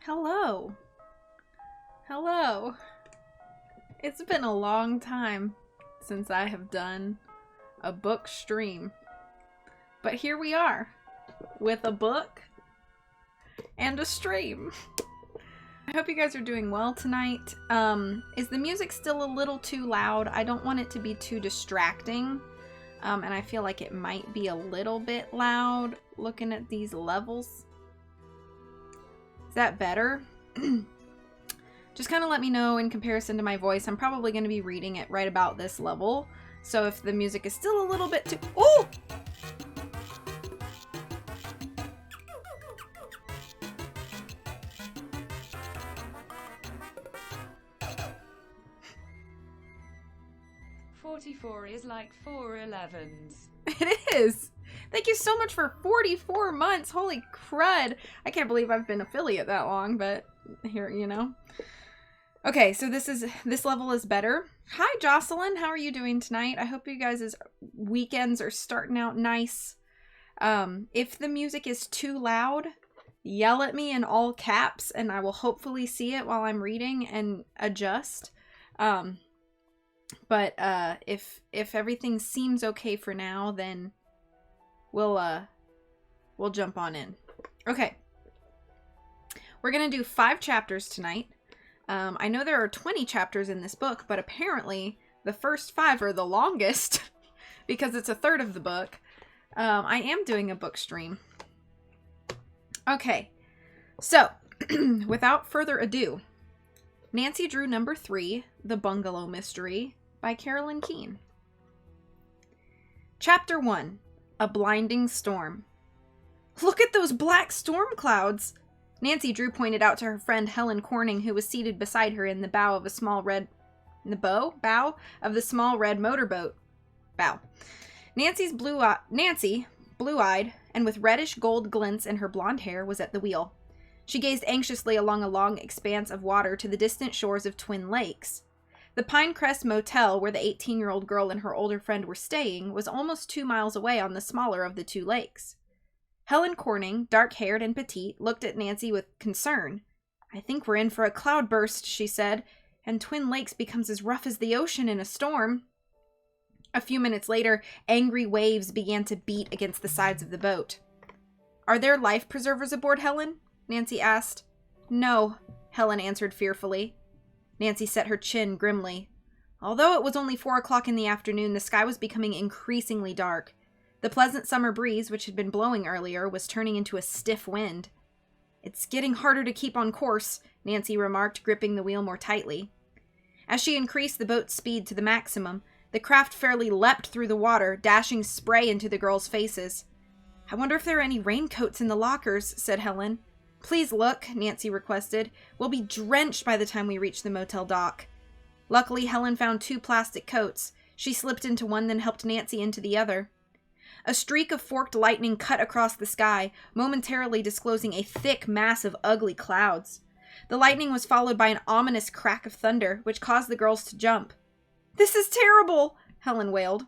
Hello. Hello. It's been a long time since I have done a book stream. But here we are with a book and a stream. I hope you guys are doing well tonight. Is the music still a little too loud? I don't want it to be too distracting. And I feel like it might be a little bit loud looking at these levels. Is that better? Just kind of let me know in comparison to my voice. I'm probably going to be reading it right about this level. So if the music is still a little bit too... Oh! "44 is like 4 11s. It is! Thank you so much for 44 months! Holy crud! I can't believe I've been affiliate that long, but here, you know. Okay, so this level is better. Hi, Jocelyn! How are you doing tonight? I hope you guys' weekends are starting out nice. If the music is too loud, yell at me in all caps, and I will hopefully see it while I'm reading and adjust. But if everything seems okay for now, then we'll jump on in. Okay. We're gonna do 5 chapters tonight. I know there are 20 chapters in this book, but apparently the first 5 are the longest because it's a third of the book. I am doing a book stream. Okay. So, without further ado, Nancy Drew number 3, The Bungalow Mystery, by Carolyn Keene. Chapter 1, A Blinding Storm. Look at those black storm clouds! Nancy Drew pointed out to her friend Helen Corning, who was seated beside her in the bow of a small red... bow of the small red motorboat. Nancy, blue-eyed, and with reddish gold glints in her blonde hair, was at the wheel. She gazed anxiously along a long expanse of water to the distant shores of Twin Lakes. The Pinecrest Motel, where the 18-year-old girl and her older friend were staying, was almost 2 miles away on the smaller of the 2 lakes. Helen Corning, dark-haired and petite, looked at Nancy with concern. "I think we're in for a cloudburst," she said, "and Twin Lakes becomes as rough as the ocean in a storm." A few minutes later, angry waves began to beat against the sides of the boat. "Are there life preservers aboard, Helen?" Nancy asked. "No," Helen answered fearfully. Nancy set her chin grimly. Although it was only 4 o'clock in the afternoon, the sky was becoming increasingly dark. The pleasant summer breeze, which had been blowing earlier, was turning into a stiff wind. "It's getting harder to keep on course," Nancy remarked, gripping the wheel more tightly. As she increased the boat's speed to the maximum, the craft fairly leapt through the water, dashing spray into the girls' faces. "I wonder if there are any raincoats in the lockers," said Helen. "Please look," Nancy requested. "We'll be drenched by the time we reach the motel dock." Luckily, Helen found 2 plastic coats. She slipped into one, then helped Nancy into the other. A streak of forked lightning cut across the sky, momentarily disclosing a thick mass of ugly clouds. The lightning was followed by an ominous crack of thunder, which caused the girls to jump. "This is terrible!" Helen wailed.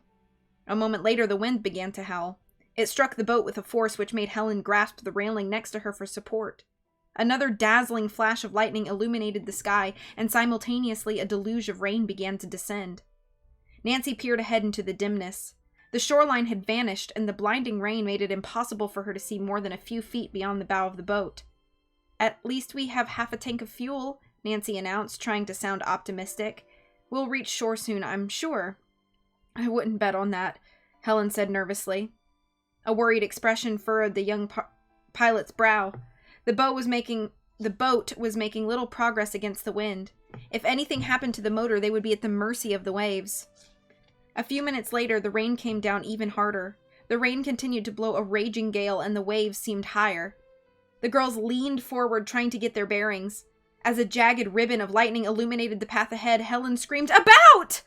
A moment later, the wind began to howl. It struck the boat with a force which made Helen grasp the railing next to her for support. Another dazzling flash of lightning illuminated the sky, and simultaneously a deluge of rain began to descend. Nancy peered ahead into the dimness. The shoreline had vanished, and the blinding rain made it impossible for her to see more than a few feet beyond the bow of the boat. "At least we have half a tank of fuel," Nancy announced, trying to sound optimistic. "We'll reach shore soon, I'm sure." "I wouldn't bet on that," Helen said nervously. A worried expression furrowed the young pilot's brow. The boat was making little progress against the wind. If anything happened to the motor, they would be at the mercy of the waves. A few minutes later, the rain came down even harder. The rain continued to blow a raging gale, and the waves seemed higher. The girls leaned forward, trying to get their bearings. As a jagged ribbon of lightning illuminated the path ahead, Helen screamed, "About!"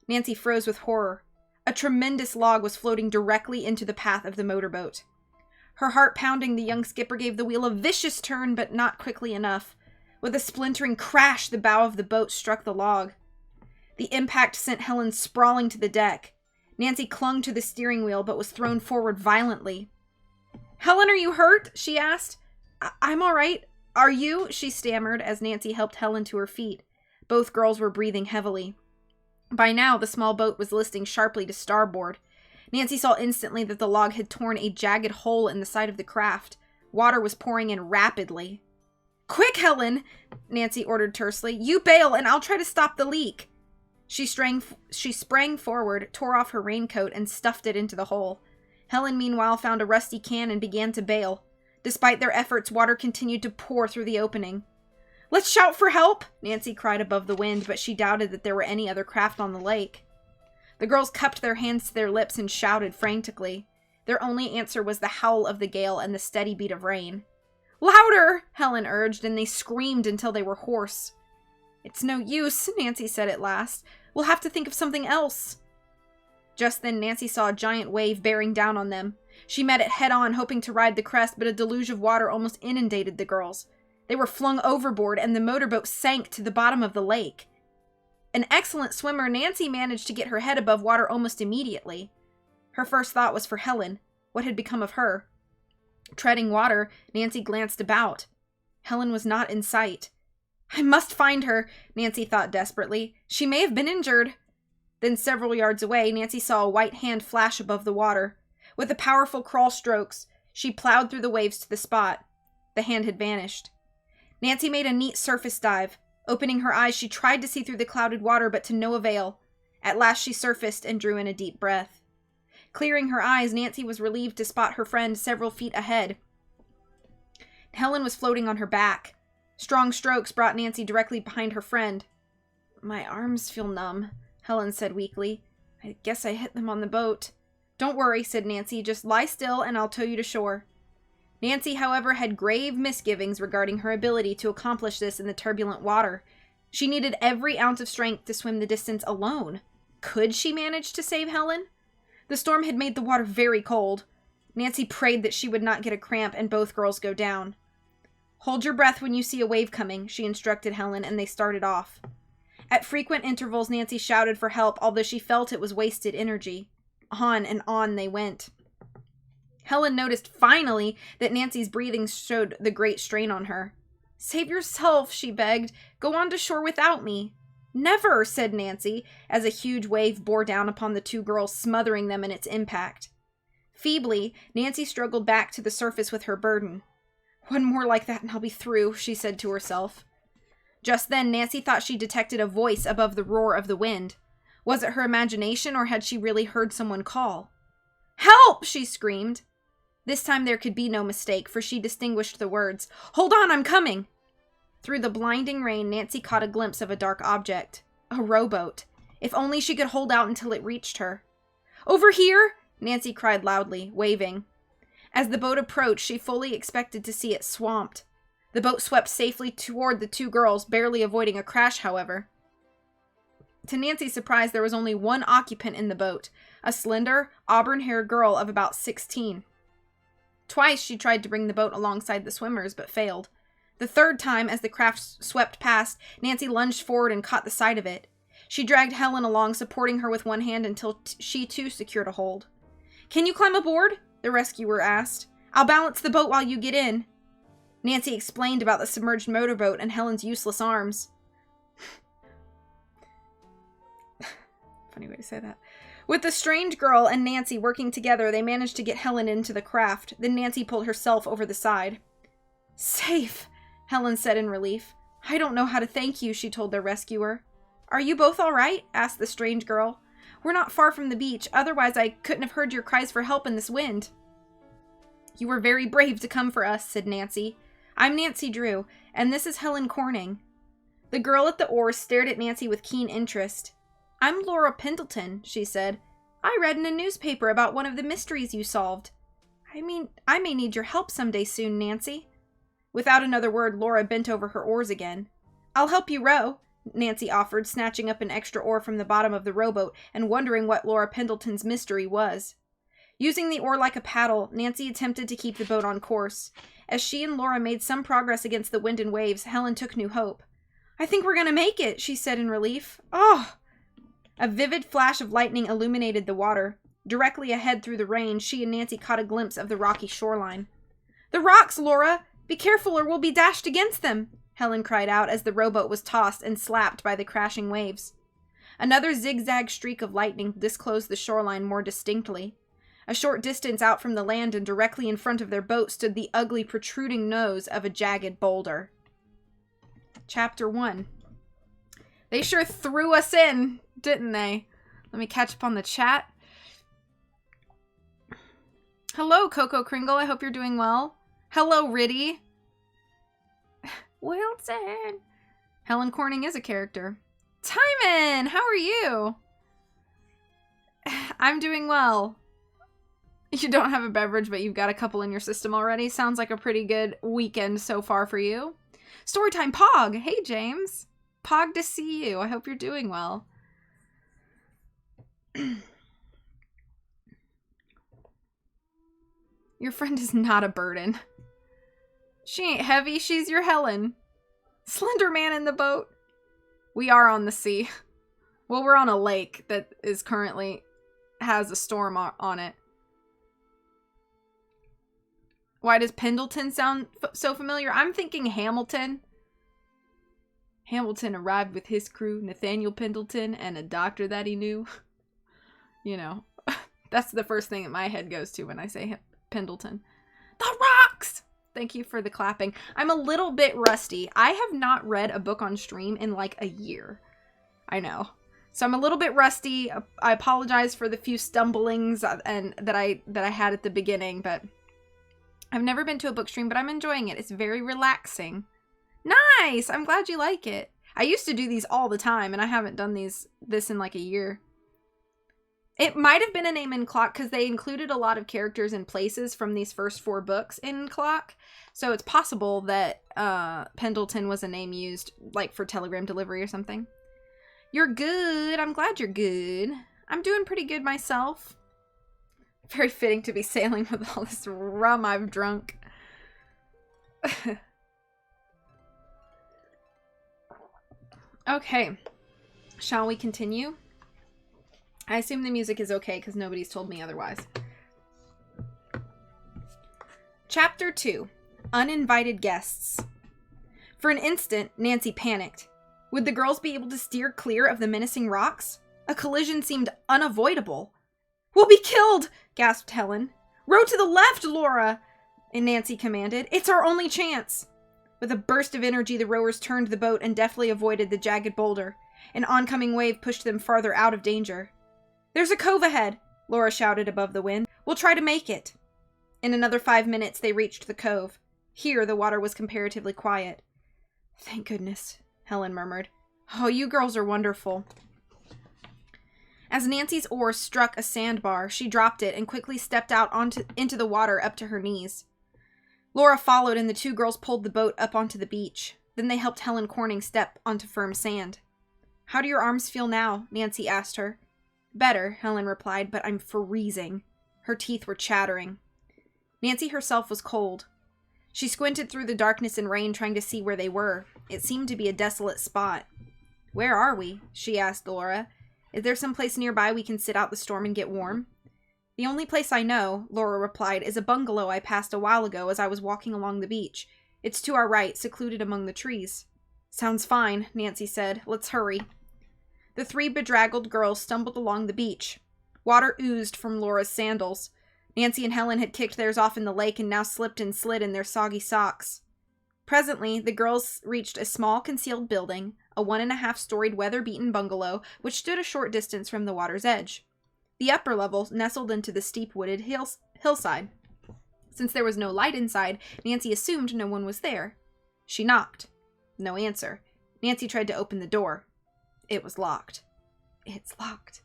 Nancy froze with horror. A tremendous log was floating directly into the path of the motorboat. Her heart pounding, the young skipper gave the wheel a vicious turn, but not quickly enough. With a splintering crash, the bow of the boat struck the log. The impact sent Helen sprawling to the deck. Nancy clung to the steering wheel, but was thrown forward violently. "Helen, are you hurt?" she asked. I'm all right," Are you? She stammered as Nancy helped Helen to her feet. Both girls were breathing heavily. By now, the small boat was listing sharply to starboard. Nancy saw instantly that the log had torn a jagged hole in the side of the craft. Water was pouring in rapidly. Quick, Helen, Nancy ordered tersely. You bail, and I'll try to stop the leak. She sprang forward, tore off her raincoat, and stuffed it into the hole. Helen, meanwhile, found a rusty can and began to bail. Despite their efforts, water continued to pour through the opening. Let's shout for help, Nancy cried above the wind, but she doubted that there were any other craft on the lake. The girls cupped their hands to their lips and shouted frantically. Their only answer was the howl of the gale and the steady beat of rain. Louder, Helen urged, and they screamed until they were hoarse. It's no use, Nancy said at last. We'll have to think of something else. Just then, Nancy saw a giant wave bearing down on them. She met it head-on, hoping to ride the crest, but a deluge of water almost inundated the girls. They were flung overboard, and the motorboat sank to the bottom of the lake. An excellent swimmer, Nancy managed to get her head above water almost immediately. Her first thought was for Helen. What had become of her? Treading water, Nancy glanced about. Helen was not in sight. I must find her, Nancy thought desperately. She may have been injured. Then several yards away, Nancy saw a white hand flash above the water. With the powerful crawl strokes, she plowed through the waves to the spot. The hand had vanished. Nancy made a neat surface dive. Opening her eyes, she tried to see through the clouded water, but to no avail. At last she surfaced and drew in a deep breath. Clearing her eyes, Nancy was relieved to spot her friend several feet ahead. Helen was floating on her back. Strong strokes brought Nancy directly behind her friend. My arms feel numb, Helen said weakly. I guess I hit them on the boat. Don't worry, said Nancy. Just lie still and I'll tow you to shore. Nancy, however, had grave misgivings regarding her ability to accomplish this in the turbulent water. She needed every ounce of strength to swim the distance alone. Could she manage to save Helen? The storm had made the water very cold. Nancy prayed that she would not get a cramp and both girls go down. Hold your breath when you see a wave coming, she instructed Helen, and they started off. At frequent intervals, Nancy shouted for help, although she felt it was wasted energy. On and on they went. Helen noticed finally that Nancy's breathing showed the great strain on her. Save yourself, she begged. Go on to shore without me. Never, said Nancy, as a huge wave bore down upon the two girls, smothering them in its impact. Feebly, Nancy struggled back to the surface with her burden. One more like that and I'll be through, she said to herself. Just then, Nancy thought she detected a voice above the roar of the wind. Was it her imagination, or had she really heard someone call? Help! She screamed. This time there could be no mistake, for she distinguished the words. Hold on, I'm coming! Through the blinding rain, Nancy caught a glimpse of a dark object. A rowboat. If only she could hold out until it reached her. Over here! Nancy cried loudly, waving. As the boat approached, she fully expected to see it swamped. The boat swept safely toward the two girls, barely avoiding a crash, however. To Nancy's surprise, there was only one occupant in the boat, a slender, auburn-haired girl of about 16. Twice she tried to bring the boat alongside the swimmers, but failed. The third time, as the craft swept past, Nancy lunged forward and caught the side of it. She dragged Helen along, supporting her with one hand until she too secured a hold. Can you climb aboard? The rescuer asked. I'll balance the boat while you get in. Nancy explained about the submerged motorboat and Helen's useless arms. Funny way to say that. With the strange girl and Nancy working together, they managed to get Helen into the craft. Then Nancy pulled herself over the side. Safe, Helen said in relief. I don't know how to thank you, she told their rescuer. Are you both all right? Asked the strange girl. We're not far from the beach, otherwise I couldn't have heard your cries for help in this wind. You were very brave to come for us, said Nancy. I'm Nancy Drew, and this is Helen Corning. The girl at the oars stared at Nancy with keen interest. I'm Laura Pendleton, she said. I read in a newspaper about one of the mysteries you solved. I may need your help someday soon, Nancy. Without another word, Laura bent over her oars again. I'll help you row, Nancy offered, snatching up an extra oar from the bottom of the rowboat and wondering what Laura Pendleton's mystery was. Using the oar like a paddle, Nancy attempted to keep the boat on course. As she and Laura made some progress against the wind and waves, Helen took new hope. I think we're going to make it, she said in relief. Oh! A vivid flash of lightning illuminated the water. Directly ahead through the rain, she and Nancy caught a glimpse of the rocky shoreline. The rocks, Laura! Be careful or we'll be dashed against them, Helen cried out as the rowboat was tossed and slapped by the crashing waves. Another zigzag streak of lightning disclosed the shoreline more distinctly. A short distance out from the land and directly in front of their boat stood the ugly protruding nose of a jagged boulder. Chapter 1. They sure threw us in, didn't they? Let me catch up on the chat. Hello, Coco Kringle. I hope you're doing well. Hello, Riddy. Wilson. Helen Corning is a character. Timon, how are you? I'm doing well. You don't have a beverage, but you've got a couple in your system already. Sounds like a pretty good weekend so far for you. Storytime Pog. Hey, James. Pog to see you. I hope you're doing well. Your friend is not a burden. She ain't heavy. She's your Helen. Slender Man in the boat. We are on the sea. Well, we're on a lake that is currently has a storm on it. Why does Pendleton sound so familiar? I'm thinking Hamilton. Hamilton arrived with his crew, Nathaniel Pendleton, and a doctor that he knew. You know, that's the first thing that my head goes to when I say Pendleton. The rocks! Thank you for the clapping. I'm a little bit rusty. I have not read a book on stream in like a year. I know. So I'm a little bit rusty. I apologize for the few stumblings and that I had at the beginning, but I've never been to a book stream, but I'm enjoying it. It's very relaxing. Nice! I'm glad you like it. I used to do these all the time, and I haven't done this in like a year. It might have been a name in Clock because they included a lot of characters and places from these first 4 books in Clock. So it's possible that Pendleton was a name used like for telegram delivery or something. You're good. I'm glad you're good. I'm doing pretty good myself. Very fitting to be sailing with all this rum I've drunk. Okay. Shall we continue? I assume the music is okay because nobody's told me otherwise. Chapter 2. Uninvited Guests. For an instant, Nancy panicked. Would the girls be able to steer clear of the menacing rocks? A collision seemed unavoidable. We'll be killed, gasped Helen. Row to the left, Laura, and Nancy commanded. It's our only chance. With a burst of energy, the rowers turned the boat and deftly avoided the jagged boulder. An oncoming wave pushed them farther out of danger. There's a cove ahead, Laura shouted above the wind. We'll try to make it. In another 5 minutes, they reached the cove. Here, the water was comparatively quiet. Thank goodness, Helen murmured. Oh, you girls are wonderful. As Nancy's oar struck a sandbar, she dropped it and quickly stepped out into the water up to her knees. Laura followed and the 2 girls pulled the boat up onto the beach. Then they helped Helen Corning step onto firm sand. How do your arms feel now? Nancy asked her. Better, Helen replied, but I'm freezing. Her teeth were chattering. Nancy herself was cold. She squinted through the darkness and rain trying to see where they were. It seemed to be a desolate spot. Where are we? She asked Laura. Is there some place nearby we can sit out the storm and get warm? The only place I know, Laura replied, is a bungalow I passed a while ago as I was walking along the beach. It's to our right, secluded among the trees. Sounds fine, Nancy said. Let's hurry. The 3 bedraggled girls stumbled along the beach. Water oozed from Laura's sandals. Nancy and Helen had kicked theirs off in the lake and now slipped and slid in their soggy socks. Presently, the girls reached a small concealed building, a 1.5-storied weather-beaten bungalow, which stood a short distance from the water's edge. The upper level nestled into the steep wooded hillside. Since there was no light inside, Nancy assumed no one was there. She knocked. No answer. Nancy tried to open the door. It was locked. It's locked.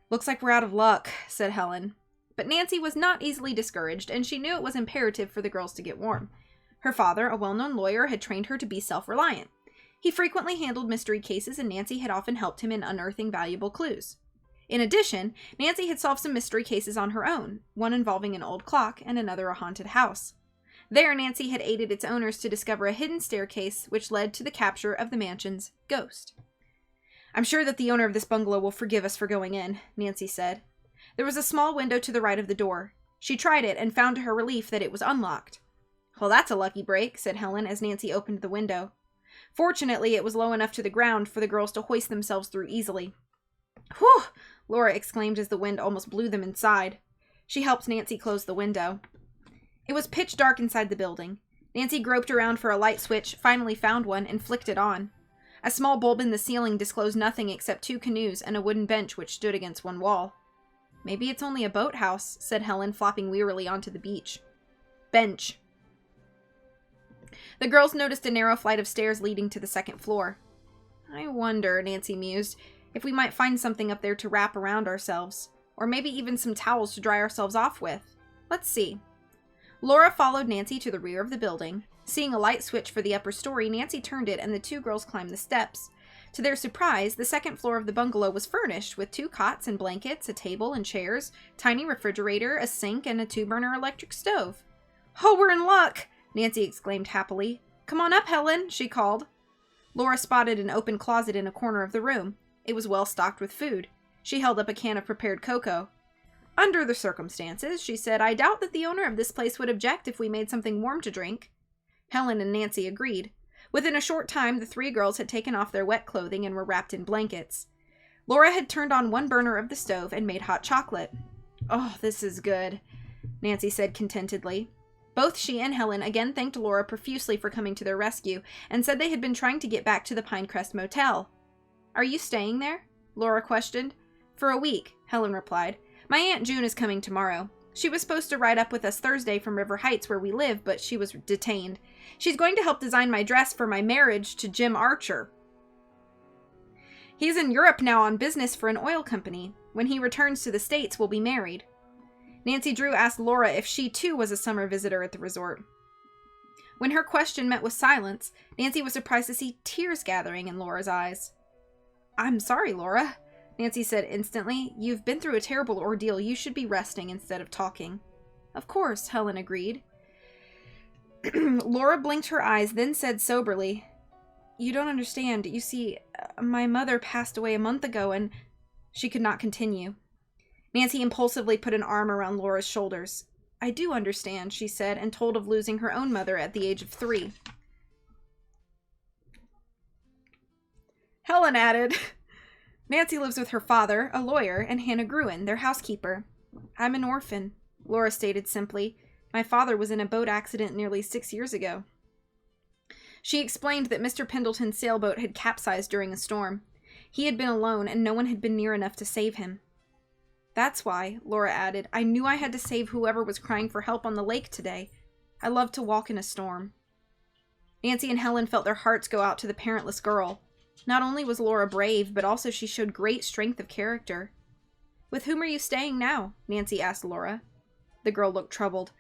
Looks like we're out of luck, said Helen. But Nancy was not easily discouraged, and she knew it was imperative for the girls to get warm. Her father, a well-known lawyer, had trained her to be self-reliant. He frequently handled mystery cases, and Nancy had often helped him in unearthing valuable clues. In addition, Nancy had solved some mystery cases on her own, one involving an old clock and another a haunted house. There, Nancy had aided its owners to discover a hidden staircase which led to the capture of the mansion's ghost. I'm sure that the owner of this bungalow will forgive us for going in, Nancy said. There was a small window to the right of the door. She tried it and found to her relief that it was unlocked. "Well, that's a lucky break," said Helen as Nancy opened the window. Fortunately, it was low enough to the ground for the girls to hoist themselves through easily. "Whew!" Laura exclaimed as the wind almost blew them inside. She helped Nancy close the window. It was pitch dark inside the building. Nancy groped around for a light switch, finally found one, and flicked it on. A small bulb in the ceiling disclosed nothing except 2 canoes and a wooden bench which stood against one wall. "Maybe it's only a boathouse," said Helen, flopping wearily onto the beach. Bench. The girls noticed a narrow flight of stairs leading to the 2nd floor. "I wonder," Nancy mused, "if we might find something up there to wrap around ourselves. Or maybe even some towels to dry ourselves off with. Let's see." Laura followed Nancy to the rear of the building. Seeing a light switch for the upper story, Nancy turned it and the 2 girls climbed the steps. To their surprise, the 2nd floor of the bungalow was furnished with 2 cots and blankets, a table and chairs, tiny refrigerator, a sink, and a 2-burner electric stove. "Oh, we're in luck!" Nancy exclaimed happily. "Come on up, Helen," she called. Laura spotted an open closet in a corner of the room. It was well stocked with food. She held up a can of prepared cocoa. "Under the circumstances," she said, "I doubt that the owner of this place would object if we made something warm to drink." Helen and Nancy agreed. Within a short time, the 3 girls had taken off their wet clothing and were wrapped in blankets. Laura had turned on one burner of the stove and made hot chocolate. "Oh, this is good," Nancy said contentedly. Both she and Helen again thanked Laura profusely for coming to their rescue and said they had been trying to get back to the Pinecrest Motel. "Are you staying there?" Laura questioned. "For a week," Helen replied. "My Aunt June is coming tomorrow. She was supposed to ride up with us Thursday from River Heights where we live, but she was detained. She's going to help design my dress for my marriage to Jim Archer. He's in Europe now on business for an oil company. When he returns to the States, we'll be married." Nancy Drew asked Laura if she too was a summer visitor at the resort. When her question met with silence, Nancy was surprised to see tears gathering in Laura's eyes. "I'm sorry, Laura," Nancy said instantly. "You've been through a terrible ordeal. You should be resting instead of talking." "Of course," Helen agreed. Laura blinked her eyes, then said soberly, "You don't understand. You see, my mother passed away a month ago, and—" She could not continue. Nancy impulsively put an arm around Laura's shoulders. "I do understand," she said, and told of losing her own mother at the age of 3. Helen added, "Nancy lives with her father, a lawyer, and Hannah Gruen, their housekeeper." "I'm an orphan," Laura stated simply. "My father was in a boat accident nearly 6 years ago." She explained that Mr. Pendleton's sailboat had capsized during a storm. He had been alone, and no one had been near enough to save him. "That's why," Laura added, "I knew I had to save whoever was crying for help on the lake today. I love to walk in a storm." Nancy and Helen felt their hearts go out to the parentless girl. Not only was Laura brave, but also she showed great strength of character. "With whom are you staying now?" Nancy asked Laura. The girl looked troubled.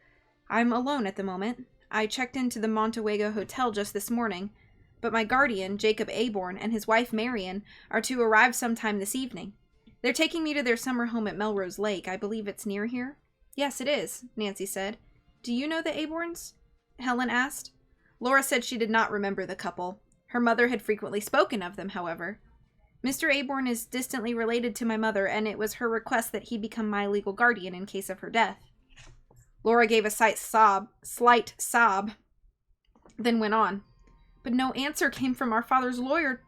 "I'm alone at the moment. I checked into the Montewego Hotel just this morning, but my guardian, Jacob Aborn, and his wife Marion are to arrive sometime this evening. They're taking me to their summer home at Melrose Lake. I believe it's near here." "Yes, it is," Nancy said. "Do you know the Aborns?" Helen asked. Laura said she did not remember the couple. Her mother had frequently spoken of them, however. "Mr. Aborn is distantly related to my mother, and it was her request that he become my legal guardian in case of her death." Laura gave a slight sob, then went on. "But no answer came from our father's lawyer.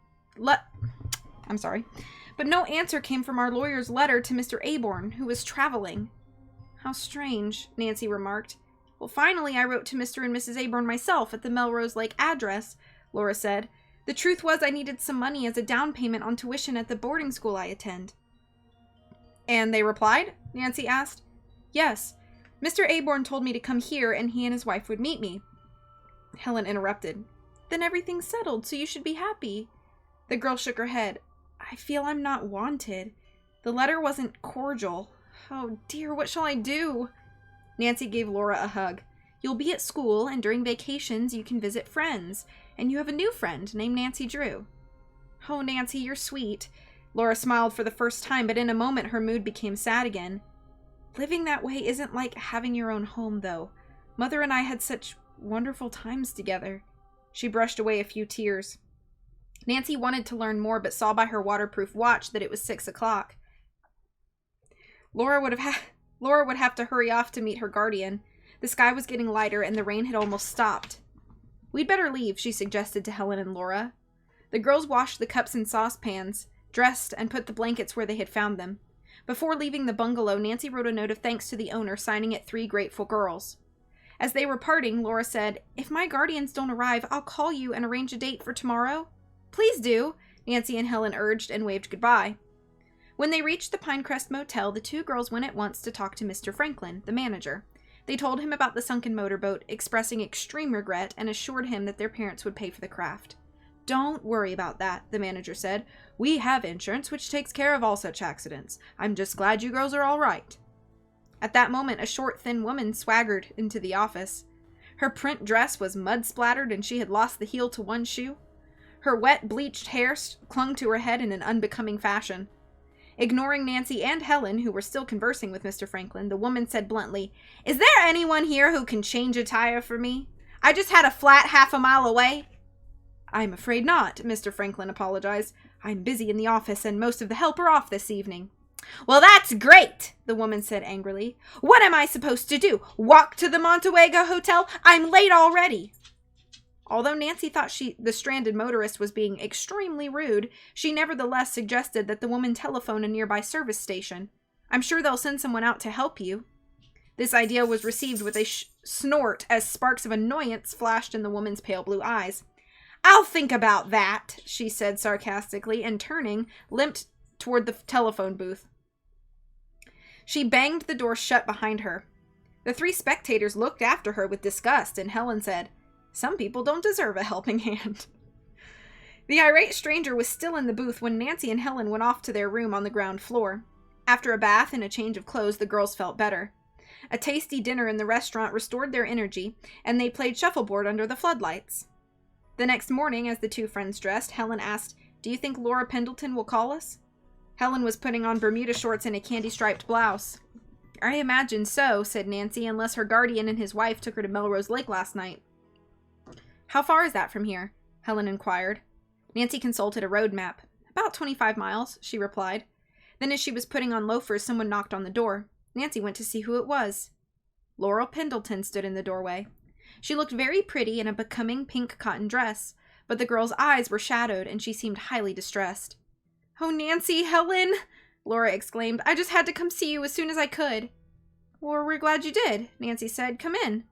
But no answer came from our lawyer's letter to Mr. Aborn, who was traveling." "How strange," Nancy remarked. "Well, finally I wrote to Mr. and Mrs. Aborn myself at the Melrose Lake address," Laura said. "The truth was I needed some money as a down payment on tuition at the boarding school I attend." "And they replied?" Nancy asked. "Yes. Mr. Aborn told me to come here, and he and his wife would meet me." Helen interrupted. "Then everything's settled, so you should be happy." The girl shook her head. "I feel I'm not wanted. The letter wasn't cordial. Oh dear, what shall I do?" Nancy gave Laura a hug. "You'll be at school, and during vacations you can visit friends. And you have a new friend named Nancy Drew." "Oh, Nancy, you're sweet." Laura smiled for the first time, but in a moment her mood became sad again. "Living that way isn't like having your own home, though. Mother and I had such wonderful times together." She brushed away a few tears. Nancy wanted to learn more, but saw by her waterproof watch that it was 6 o'clock. Laura would have to hurry off to meet her guardian. The sky was getting lighter, and the rain had almost stopped. "We'd better leave," she suggested to Helen and Laura. The girls washed the cups and saucepans, dressed, and put the blankets where they had found them. Before leaving the bungalow, Nancy wrote a note of thanks to the owner, signing it 3 grateful girls. As they were parting, Laura said, "If my guardians don't arrive, I'll call you and arrange a date for tomorrow." "Please do," Nancy and Helen urged, and waved goodbye. When they reached the Pinecrest Motel, the 2 girls went at once to talk to Mr. Franklin, the manager. They told him about the sunken motorboat, expressing extreme regret, and assured him that their parents would pay for the craft. "Don't worry about that," the manager said. "We have insurance which takes care of all such accidents. I'm just glad you girls are all right." At that moment, a short, thin woman swaggered into the office. Her print dress was mud-splattered, and she had lost the heel to one shoe. Her wet, bleached hair clung to her head in an unbecoming fashion. Ignoring Nancy and Helen, who were still conversing with Mr. Franklin, the woman said bluntly, "Is there anyone here who can change a tire for me? I just had a flat half a mile away." "I'm afraid not," Mr. Franklin apologized. "I'm busy in the office, and most of the help are off this evening." "Well, that's great," the woman said angrily. "What am I supposed to do? Walk to the Montewego Hotel? I'm late already." Although Nancy thought the stranded motorist was being extremely rude, she nevertheless suggested that the woman telephone a nearby service station. "I'm sure they'll send someone out to help you." This idea was received with a snort as sparks of annoyance flashed in the woman's pale blue eyes. "I'll think about that," she said sarcastically, and turning, limped toward the telephone booth. She banged the door shut behind her. The 3 spectators looked after her with disgust, and Helen said, "Some people don't deserve a helping hand." The irate stranger was still in the booth when Nancy and Helen went off to their room on the ground floor. After a bath and a change of clothes, the girls felt better. A tasty dinner in the restaurant restored their energy, and they played shuffleboard under the floodlights. The next morning, as the 2 friends dressed, Helen asked, "Do you think Laura Pendleton will call us?" Helen was putting on Bermuda shorts and a candy-striped blouse. "I imagine so," said Nancy, "unless her guardian and his wife took her to Melrose Lake last night." "How far is that from here?" Helen inquired. Nancy consulted a road map. "About 25 miles, she replied. Then as she was putting on loafers, someone knocked on the door. Nancy went to see who it was. Laura Pendleton stood in the doorway. She looked very pretty in a becoming pink cotton dress, but the girl's eyes were shadowed, and she seemed highly distressed. "Oh, Nancy, Helen!" Laura exclaimed. "I just had to come see you as soon as I could." "Well, we're glad you did," Nancy said. "Come in."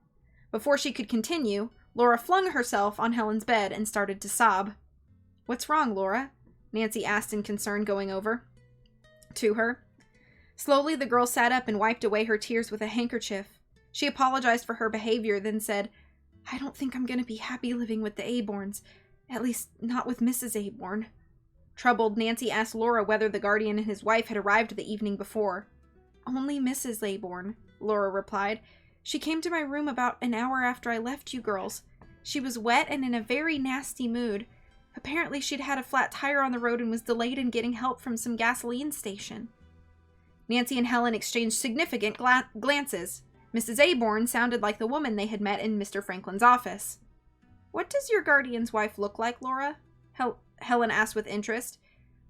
Before she could continue, Laura flung herself on Helen's bed and started to sob. "What's wrong, Laura?" Nancy asked in concern, going over to her. Slowly, the girl sat up and wiped away her tears with a handkerchief. She apologized for her behavior, then said, "I don't think I'm going to be happy living with the Aborns. At least, not with Mrs. Aborn." Troubled, Nancy asked Laura whether the guardian and his wife had arrived the evening before. "Only Mrs. Aborn," Laura replied. "She came to my room about an hour after I left you girls. She was wet and in a very nasty mood. Apparently she'd had a flat tire on the road and was delayed in getting help from some gasoline station." Nancy and Helen exchanged significant glances. Mrs. Aborn sounded like the woman they had met in Mr. Franklin's office. "What does your guardian's wife look like, Laura?" Helen asked with interest.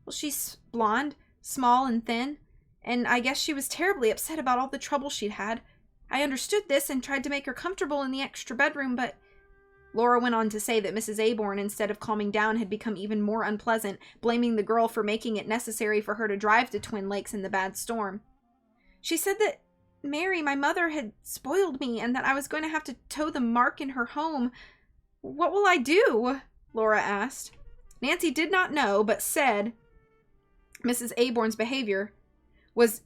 "Well, she's blonde, small and thin, and I guess she was terribly upset about all the trouble she'd had. I understood this and tried to make her comfortable in the extra bedroom, but—" Laura went on to say that Mrs. Aborn, instead of calming down, had become even more unpleasant, blaming the girl for making it necessary for her to drive to Twin Lakes in the bad storm. "She said that Mary, my mother, had spoiled me and that I was going to have to tow the mark in her home. What will I do?" Laura asked. Nancy did not know, but said Mrs. Aborn's behavior was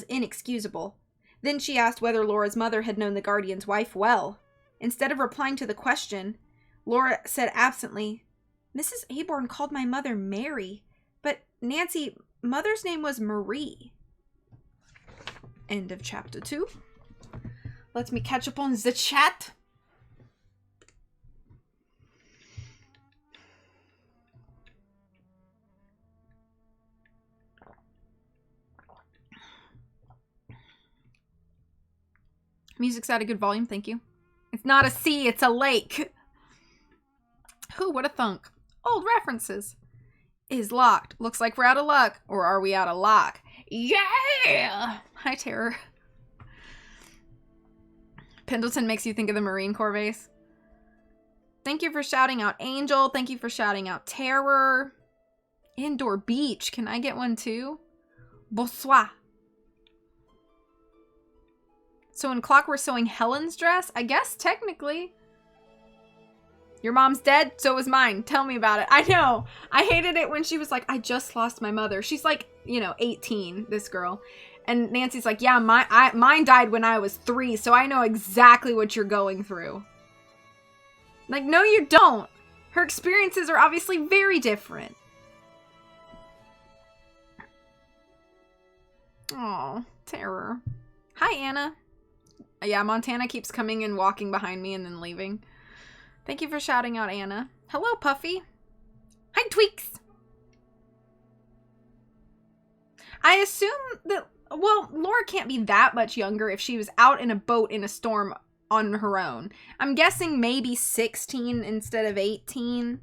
inexcusable. Then she asked whether Laura's mother had known the guardian's wife well. Instead of replying to the question, Laura said absently, "Mrs. Aborn called my mother Mary, but Nancy, mother's name was Marie." End of chapter 2. Let me catch up on the chat. Music's at a good volume, thank you. It's not a sea, it's a lake. Who would have thunk? Old references. Is locked. Looks like we're out of luck. Or are we out of luck? Yeah! Hi, Terror. Pendleton makes you think of the Marine Corps base. Thank you for shouting out Angel. Thank you for shouting out Terror. Indoor beach. Can I get one too? Bonsoir. So in Clock we're sewing Helen's dress? I guess technically. Your mom's dead? So is mine. Tell me about it. I know. I hated it when she was like, I just lost my mother. She's like, 18, this girl. And Nancy's like, yeah, mine died when I was 3, so I know exactly what you're going through. Like, no, you don't. Her experiences are obviously very different. Oh, Terror. Hi, Anna. Yeah, Montana keeps coming and walking behind me and then leaving. Thank you for shouting out, Anna. Hello, Puffy. Hi, Tweaks. I assume that, well, Laura can't be that much younger if she was out in a boat in a storm on her own. I'm guessing maybe 16 instead of 18.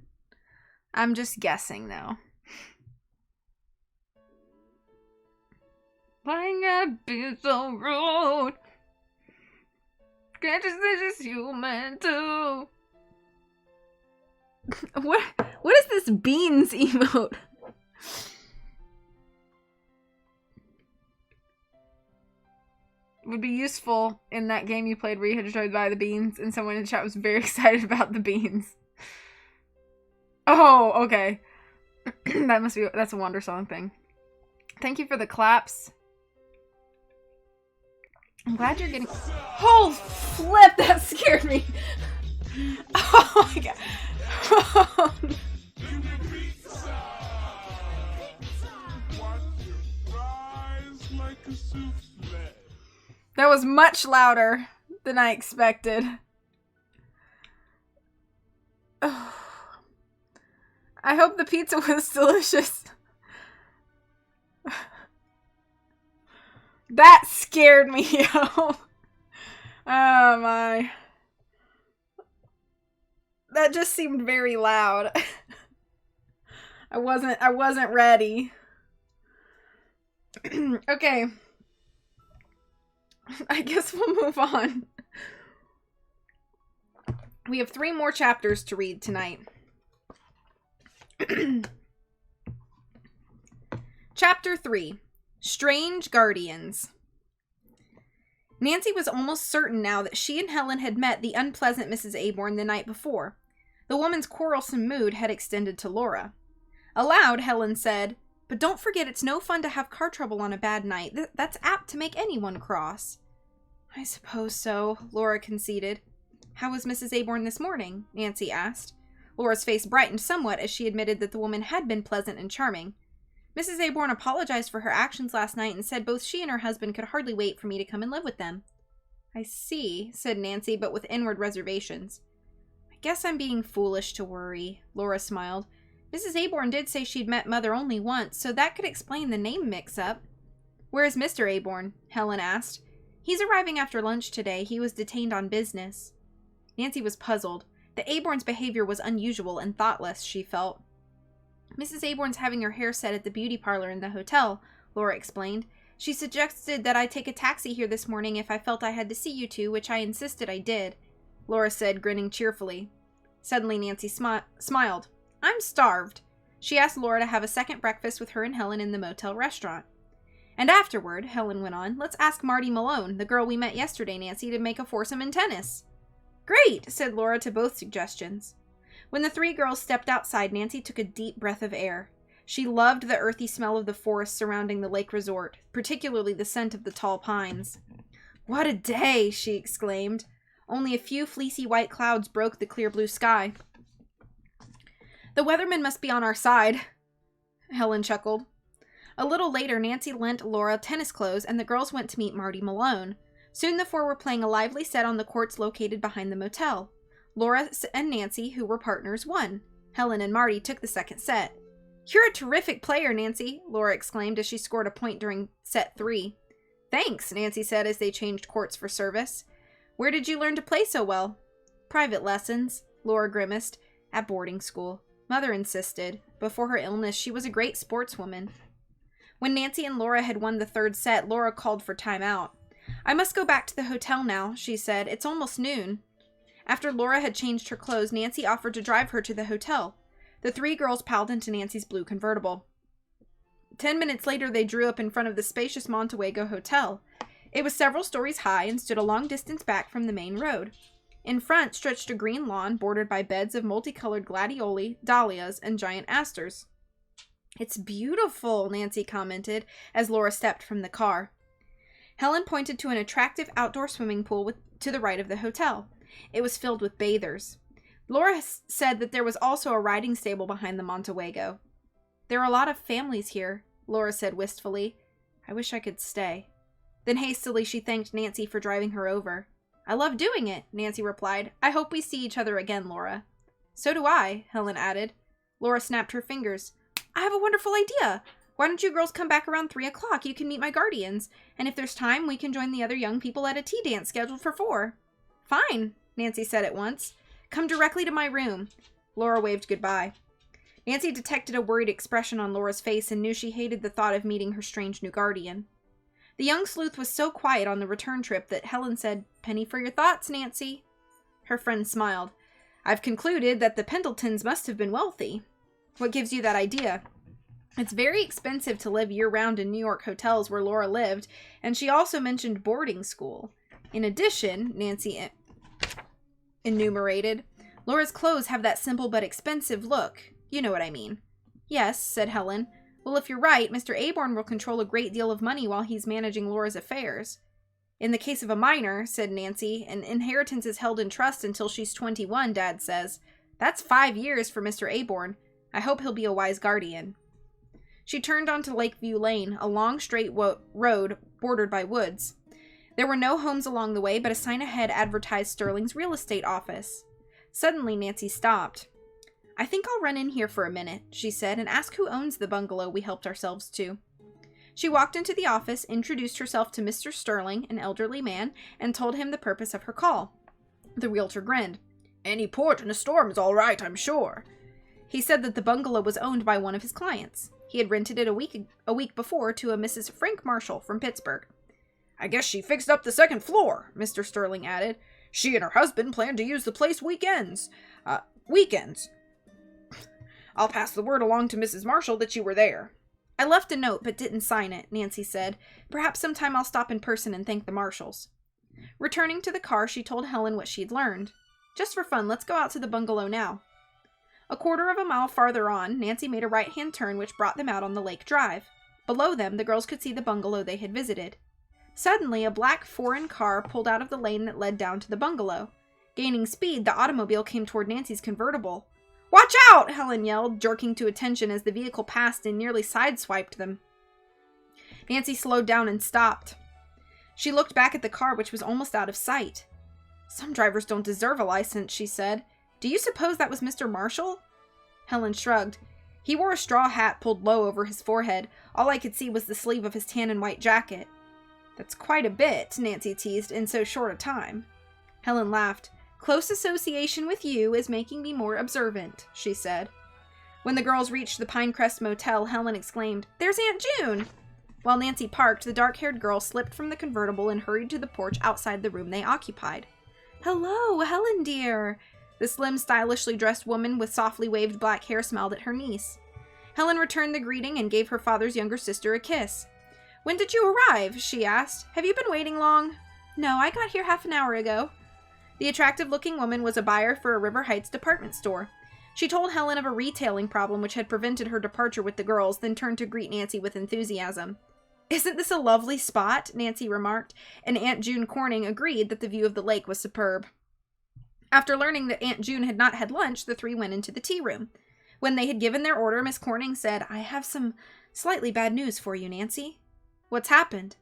I'm just guessing, though. Why gotta be so rude? Can't you say just human too? What is this beans emote? Would be useful in that game you played where you had to buy the beans and someone in the chat was very excited about the beans. Oh, okay. That's a Wonder Song thing. Thank you for the claps. I'm glad you're getting... Oh, flip! That scared me. Oh my god. Oh. That was much louder than I expected. Oh. I hope the pizza was delicious. That scared me, yo. Oh my. That just seemed very loud. I wasn't ready. Okay. I guess we'll move on. We have 3 more chapters to read tonight. Chapter 3. Strange Guardians. Nancy was almost certain now that she and Helen had met the unpleasant Mrs. Aborn the night before. The woman's quarrelsome mood had extended to Laura. Aloud, Helen said, "But don't forget it's no fun to have car trouble on a bad night. That's apt to make anyone cross." "I suppose so," Laura conceded. "How was Mrs. Aborn this morning?" Nancy asked. Laura's face brightened somewhat as she admitted that the woman had been pleasant and charming. "Mrs. Aborn apologized for her actions last night and said both she and her husband could hardly wait for me to come and live with them." "I see," said Nancy, but with inward reservations. "I guess I'm being foolish to worry," Laura smiled. "Mrs. Aborn did say she'd met Mother only once, so that could explain the name mix-up." "Where is Mr. Aborn?" Helen asked. "He's arriving after lunch today. He was detained on business." Nancy was puzzled. The Aborn's behavior was unusual and thoughtless, she felt. "Mrs. Aborn's having her hair set at the beauty parlor in the hotel," Laura explained. "She suggested that I take a taxi here this morning if I felt I had to see you two, which I insisted I did," Laura said, grinning cheerfully. Suddenly Nancy smiled. "I'm starved." She asked Laura to have a second breakfast with her and Helen in the motel restaurant. "And afterward," Helen went on, "let's ask Marty Malone, the girl we met yesterday, Nancy, to make a foursome in tennis." "Great," said Laura to both suggestions. When the 3 girls stepped outside, Nancy took a deep breath of air. She loved the earthy smell of the forest surrounding the lake resort, particularly the scent of the tall pines. "What a day!" she exclaimed. Only a few fleecy white clouds broke the clear blue sky. "The weatherman must be on our side," Helen chuckled. A little later, Nancy lent Laura tennis clothes, and the girls went to meet Marty Malone. Soon the 4 were playing a lively set on the courts located behind the motel. Laura and Nancy, who were partners, won. Helen and Marty took the second set. "You're a terrific player, Nancy," Laura exclaimed as she scored a point during set 3. "Thanks," Nancy said as they changed courts for service. "Where did you learn to play so well?" "Private lessons," Laura grimaced. "At boarding school. Mother insisted. Before her illness, she was a great sportswoman." When Nancy and Laura had won the third set, Laura called for time out. "I must go back to the hotel now," she said. "It's almost noon." After Laura had changed her clothes, Nancy offered to drive her to the hotel. The three girls piled into Nancy's blue convertible. 10 minutes later, they drew up in front of the spacious Montewego Hotel. It was several stories high and stood a long distance back from the main road. In front stretched a green lawn bordered by beds of multicolored gladioli, dahlias, and giant asters. "It's beautiful," Nancy commented as Laura stepped from the car. Helen pointed to an attractive outdoor swimming pool to the right of the hotel. It was filled with bathers. Laura said that there was also a riding stable behind the Montewego. "There are a lot of families here," Laura said wistfully. "I wish I could stay." Then hastily she thanked Nancy for driving her over. "I love doing it," Nancy replied. "I hope we see each other again, Laura." "So do I," Helen added. Laura snapped her fingers. "I have a wonderful idea. Why don't you girls come back around 3 o'clock? You can meet my guardians. And if there's time, we can join the other young people at a tea dance scheduled for 4. "Fine," Nancy said at once. "Come directly to my room." Laura waved goodbye. Nancy detected a worried expression on Laura's face and knew she hated the thought of meeting her strange new guardian. The young sleuth was so quiet on the return trip that Helen said, "Penny for your thoughts, Nancy." Her friend smiled. "I've concluded that the Pendletons must have been wealthy." "What gives you that idea?" "It's very expensive to live year-round in New York hotels where Laura lived, and she also mentioned boarding school. In addition," Nancy enumerated, "Laura's clothes have that simple but expensive look. You know what I mean." "Yes," said Helen. "Well, if you're right, Mr. Aborn will control a great deal of money while he's managing Laura's affairs." "In the case of a minor," said Nancy, "an inheritance is held in trust until she's 21, Dad says. That's 5 years for Mr. Aborn. I hope he'll be a wise guardian." She turned onto Lakeview Lane, a long, straight road bordered by woods. There were no homes along the way, but a sign ahead advertised Sterling's real estate office. Suddenly, Nancy stopped. "I think I'll run in here for a minute," she said, "and ask who owns the bungalow we helped ourselves to." She walked into the office, introduced herself to Mr. Sterling, an elderly man, and told him the purpose of her call. The realtor grinned. "Any port in a storm's all right, I'm sure." He said that the bungalow was owned by one of his clients. He had rented it a week before to a Mrs. Frank Marshall from Pittsburgh. "I guess she fixed up the second floor," Mr. Sterling added. "She and her husband plan to use the place weekends. I'll pass the word along to Mrs. Marshall that you were there." "I left a note, but didn't sign it," Nancy said. "Perhaps sometime I'll stop in person and thank the Marshalls." Returning to the car, she told Helen what she'd learned. "Just for fun, let's go out to the bungalow now." A quarter of a mile farther on, Nancy made a right-hand turn which brought them out on the lake drive. Below them, the girls could see the bungalow they had visited. Suddenly, a black foreign car pulled out of the lane that led down to the bungalow. Gaining speed, the automobile came toward Nancy's convertible. "Watch out!" Helen yelled, jerking to attention as the vehicle passed and nearly sideswiped them. Nancy slowed down and stopped. She looked back at the car, which was almost out of sight. "Some drivers don't deserve a license," she said. "Do you suppose that was Mr. Marshall?" Helen shrugged. "He wore a straw hat pulled low over his forehead. All I could see was the sleeve of his tan and white jacket." "That's quite a bit," Nancy teased, "in so short a time." Helen laughed. "Close association with you is making me more observant," she said. When the girls reached the Pinecrest Motel, Helen exclaimed, "There's Aunt June!" While Nancy parked, the dark-haired girl slipped from the convertible and hurried to the porch outside the room they occupied. "Hello, Helen dear!" The slim, stylishly dressed woman with softly waved black hair smiled at her niece. Helen returned the greeting and gave her father's younger sister a kiss. "When did you arrive?" she asked. "Have you been waiting long?" "No, I got here half an hour ago." The attractive-looking woman was a buyer for a River Heights department store. She told Helen of a retailing problem which had prevented her departure with the girls, then turned to greet Nancy with enthusiasm. "Isn't this a lovely spot?" Nancy remarked, and Aunt June Corning agreed that the view of the lake was superb. After learning that Aunt June had not had lunch, the three went into the tea room. When they had given their order, Miss Corning said, "I have some slightly bad news for you, Nancy." "What's happened?"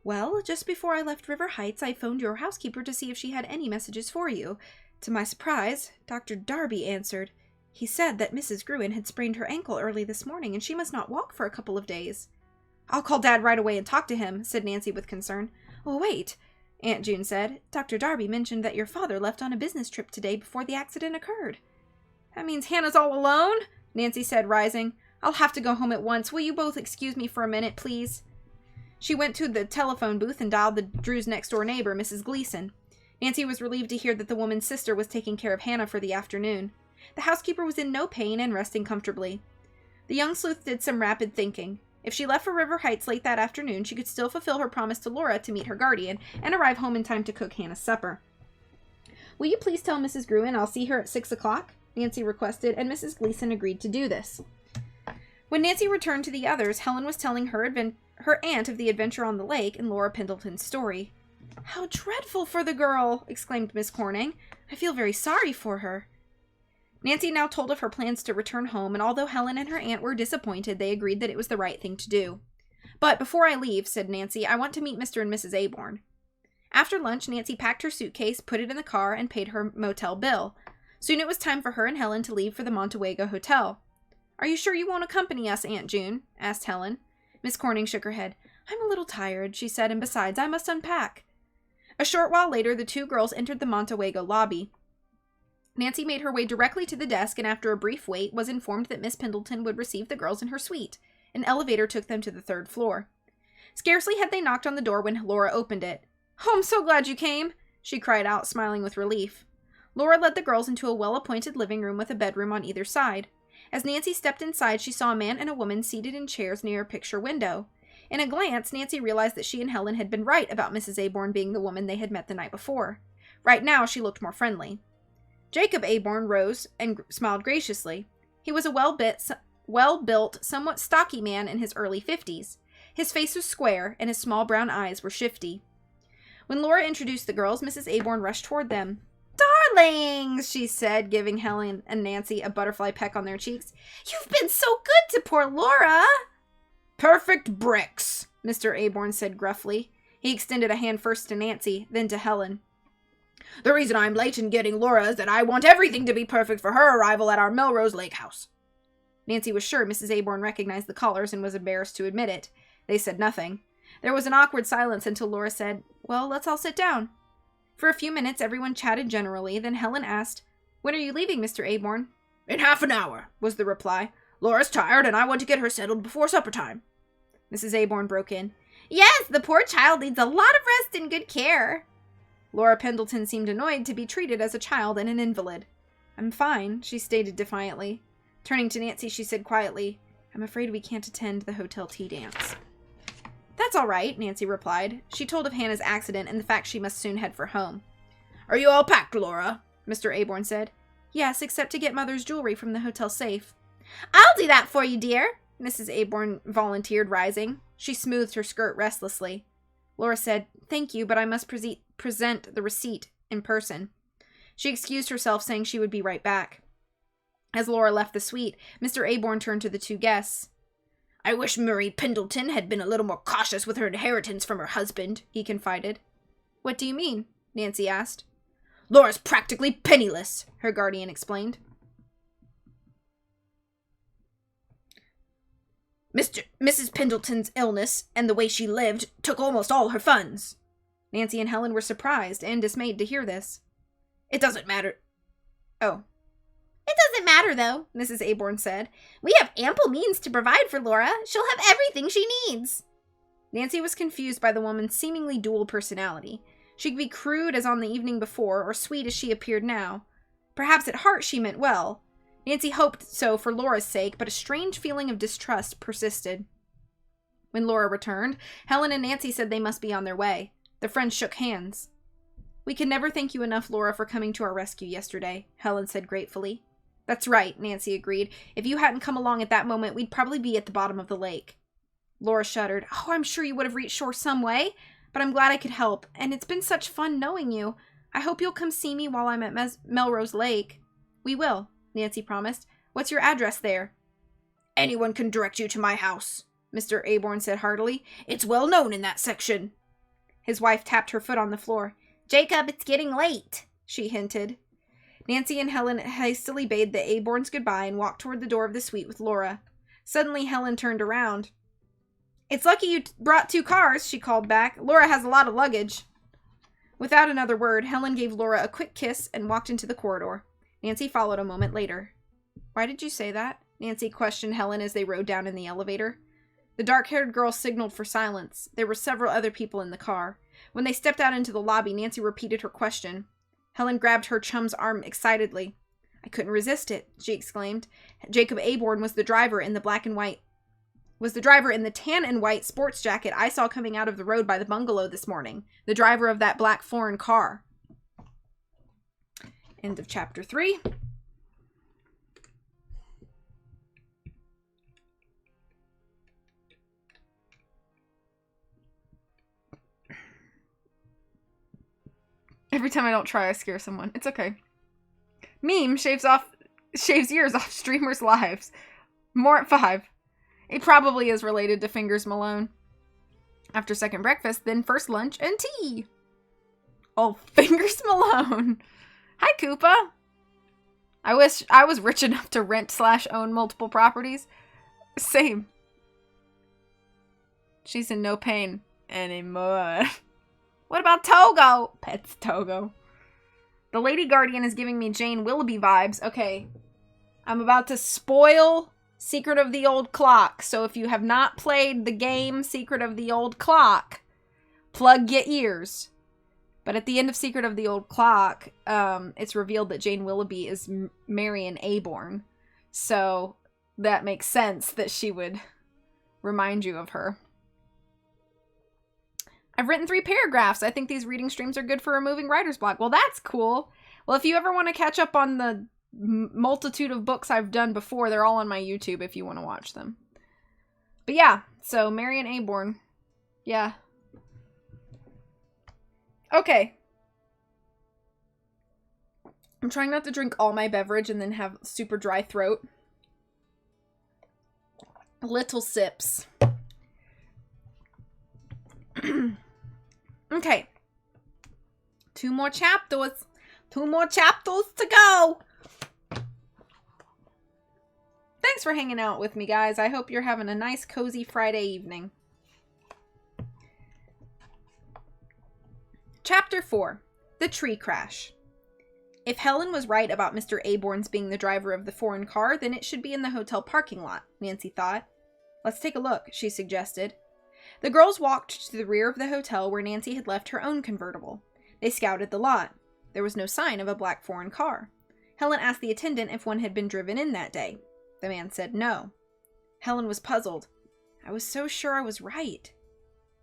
"Well, just before I left River Heights, I phoned your housekeeper to see if she had any messages for you. To my surprise, Dr. Darby answered. He said that Mrs. Gruen had sprained her ankle early this morning, and she must not walk for a couple of days." "I'll call Dad right away and talk to him," said Nancy with concern. "Oh, wait," Aunt June said. "Dr. Darby mentioned that your father left on a business trip today before the accident occurred." "That means Hannah's all alone?" Nancy said, rising. I'll have to go home at once. Will you both excuse me for a minute, please? She went to the telephone booth and dialed Drew's next-door neighbor, Mrs. Gleason. Nancy was relieved to hear that the woman's sister was taking care of Hannah for the afternoon. The housekeeper was in no pain and resting comfortably. The young sleuth did some rapid thinking. If she left for River Heights late that afternoon, she could still fulfill her promise to Laura to meet her guardian and arrive home in time to cook Hannah's supper. Will you please tell Mrs. Gruen I'll see her at 6 o'clock? Nancy requested, and Mrs. Gleason agreed to do this. When Nancy returned to the others, Helen was telling her aunt of the adventure on the lake and Laura Pendleton's story. How dreadful for the girl! Exclaimed Miss Corning. I feel very sorry for her. Nancy now told of her plans to return home, and although Helen and her aunt were disappointed, they agreed that it was the right thing to do. But before I leave, said Nancy, I want to meet Mr. and Mrs. Aborn. After lunch, Nancy packed her suitcase, put it in the car, and paid her motel bill. Soon it was time for her and Helen to leave for the Montewego Hotel. Are you sure you won't accompany us, Aunt June? Asked Helen. Miss Corning shook her head. I'm a little tired, she said, and besides, I must unpack. A short while later, the two girls entered the Montewego lobby. Nancy made her way directly to the desk and after a brief wait was informed that Miss Pendleton would receive the girls in her suite. An elevator took them to the 3rd floor. Scarcely had they knocked on the door when Laura opened it. Oh, I'm so glad you came, she cried out, smiling with relief. Laura led the girls into a well-appointed living room with a bedroom on either side. As Nancy stepped inside, she saw a man and a woman seated in chairs near a picture window. In a glance, Nancy realized that she and Helen had been right about Mrs. Aborn being the woman they had met the night before. Right now, she looked more friendly. Jacob Aborn rose and smiled graciously. He was a well-built, somewhat stocky man in his early 50s. His face was square, and his small brown eyes were shifty. When Laura introduced the girls, Mrs. Aborn rushed toward them. Darlings, she said, giving Helen and Nancy a butterfly peck on their cheeks. You've been so good to poor Laura. Perfect bricks, Mr. Aborn said gruffly. He extended a hand first to Nancy, then to Helen. The reason I'm late in getting Laura is that I want everything to be perfect for her arrival at our Melrose Lake house. Nancy was sure Mrs. Aborn recognized the callers and was embarrassed to admit it. They said nothing. There was an awkward silence until Laura said, Well, let's all sit down. For a few minutes, everyone chatted generally, then Helen asked, When are you leaving, Mr. Aborn? In half an hour, was the reply. Laura's tired, and I want to get her settled before supper time. Mrs. Aborn broke in. Yes, the poor child needs a lot of rest and good care. Laura Pendleton seemed annoyed to be treated as a child and an invalid. I'm fine, she stated defiantly. Turning to Nancy, she said quietly, I'm afraid we can't attend the hotel tea dance. That's all right, Nancy replied. She told of Hannah's accident and the fact she must soon head for home. Are you all packed, Laura? Mr. Aborn said. Yes, except to get Mother's jewelry from the hotel safe. I'll do that for you, dear, Mrs. Aborn volunteered, rising. She smoothed her skirt restlessly. Laura said, Thank you, but I must present the receipt in person. She excused herself, saying she would be right back. As Laura left the suite, Mr. Aborn turned to the two guests. I wish Marie Pendleton had been a little more cautious with her inheritance from her husband, he confided. What do you mean? Nancy asked. Laura's practically penniless, her guardian explained. Mrs. Pendleton's illness and the way she lived took almost all her funds. Nancy and Helen were surprised and dismayed to hear this. It doesn't matter. Oh. It doesn't matter, though, Mrs. Aborn said. We have ample means to provide for Laura. She'll have everything she needs. Nancy was confused by the woman's seemingly dual personality. She could be crude as on the evening before, or sweet as she appeared now. Perhaps at heart she meant well. Nancy hoped so for Laura's sake, but a strange feeling of distrust persisted. When Laura returned, Helen and Nancy said they must be on their way. The friends shook hands. We can never thank you enough, Laura, for coming to our rescue yesterday, Helen said gratefully. That's right, Nancy agreed. If you hadn't come along at that moment, we'd probably be at the bottom of the lake. Laura shuddered. Oh, I'm sure you would have reached shore some way, but I'm glad I could help, and it's been such fun knowing you. I hope you'll come see me while I'm at Melrose Lake. We will, Nancy promised. What's your address there? Anyone can direct you to my house, Mr. Aborn said heartily. It's well known in that section. His wife tapped her foot on the floor. Jacob, it's getting late, she hinted. Nancy and Helen hastily bade the Aborns goodbye and walked toward the door of the suite with Laura. Suddenly, Helen turned around. It's lucky you brought 2 cars, she called back. Laura has a lot of luggage. Without another word, Helen gave Laura a quick kiss and walked into the corridor. Nancy followed a moment later. Why did you say that? Nancy questioned Helen as they rode down in the elevator. The dark-haired girl signaled for silence. There were several other people in the car. When they stepped out into the lobby, Nancy repeated her question. Helen grabbed her chum's arm excitedly. I couldn't resist it, she exclaimed. Jacob Aborn was the driver in the tan and white sports jacket I saw coming out of the road by the bungalow this morning. The driver of that black foreign car. End of chapter 3. Every time I don't try, I scare someone. It's okay. Meme shaves years off streamers' lives. More at 5. It probably is related to Fingers Malone. After second breakfast, then first lunch and tea. Oh, Fingers Malone. Hi, Koopa. I wish I was rich enough to rent/own multiple properties. Same. She's in no pain anymore. What about Togo? Pets Togo. The Lady Guardian is giving me Jane Willoughby vibes. Okay. I'm about to spoil Secret of the Old Clock. So if you have not played the game Secret of the Old Clock, plug your ears. But at the end of Secret of the Old Clock, it's revealed that Jane Willoughby is Marion Aborn. So that makes sense that she would remind you of her. I've written 3 paragraphs. I think these reading streams are good for removing writer's block. Well, that's cool. Well, if you ever want to catch up on the multitude of books I've done before, they're all on my YouTube if you want to watch them. But yeah, so Marion Aborn. Yeah. Okay. I'm trying not to drink all my beverage and then have super dry throat. Little sips. Okay. 2 more chapters. 2 more chapters to go. Thanks for hanging out with me, guys. I hope you're having a nice, cozy Friday evening. Chapter 4. The Tree Crash. If Helen was right about Mr. Aborn's being the driver of the foreign car, then it should be in the hotel parking lot, Nancy thought. Let's take a look, she suggested. The girls walked to the rear of the hotel where Nancy had left her own convertible. They scouted the lot. There was no sign of a black foreign car. Helen asked the attendant if one had been driven in that day. The man said no. Helen was puzzled. I was so sure I was right.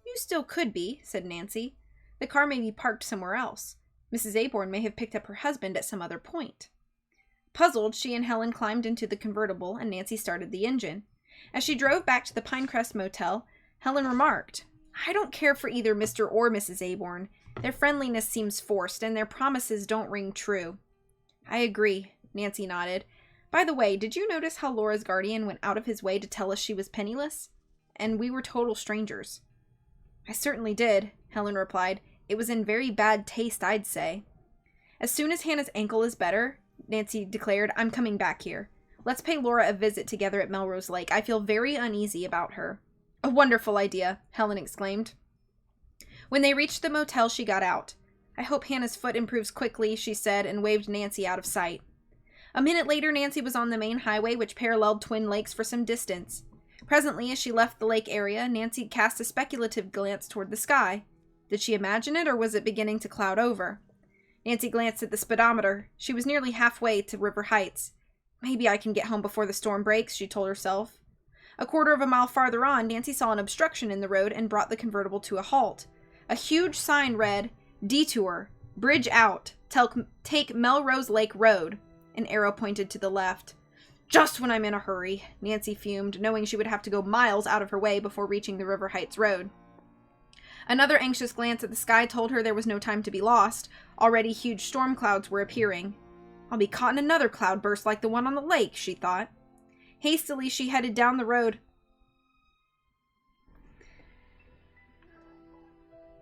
You still could be, said Nancy. The car may be parked somewhere else. Mrs. Aborn may have picked up her husband at some other point. Puzzled, she and Helen climbed into the convertible and Nancy started the engine. As she drove back to the Pinecrest Motel, Helen remarked, I don't care for either Mr. or Mrs. Aborn. Their friendliness seems forced, and their promises don't ring true. I agree, Nancy nodded. By the way, did you notice how Laura's guardian went out of his way to tell us she was penniless? And we were total strangers. I certainly did, Helen replied. It was in very bad taste, I'd say. As soon as Hannah's ankle is better, Nancy declared, I'm coming back here. Let's pay Laura a visit together at Melrose Lake. I feel very uneasy about her. A wonderful idea, Helen exclaimed. When they reached the motel, she got out. I hope Hannah's foot improves quickly, she said, and waved Nancy out of sight. A minute later, Nancy was on the main highway, which paralleled Twin Lakes for some distance. Presently, as she left the lake area, Nancy cast a speculative glance toward the sky. Did she imagine it, or was it beginning to cloud over? Nancy glanced at the speedometer. She was nearly halfway to River Heights. Maybe I can get home before the storm breaks, she told herself. A quarter of a mile farther on, Nancy saw an obstruction in the road and brought the convertible to a halt. A huge sign read, Detour, Bridge Out, Take Melrose Lake Road. An arrow pointed to the left. Just when I'm in a hurry, Nancy fumed, knowing she would have to go miles out of her way before reaching the River Heights Road. Another anxious glance at the sky told her there was no time to be lost. Already huge storm clouds were appearing. I'll be caught in another cloudburst like the one on the lake, she thought. Hastily, she headed down the road.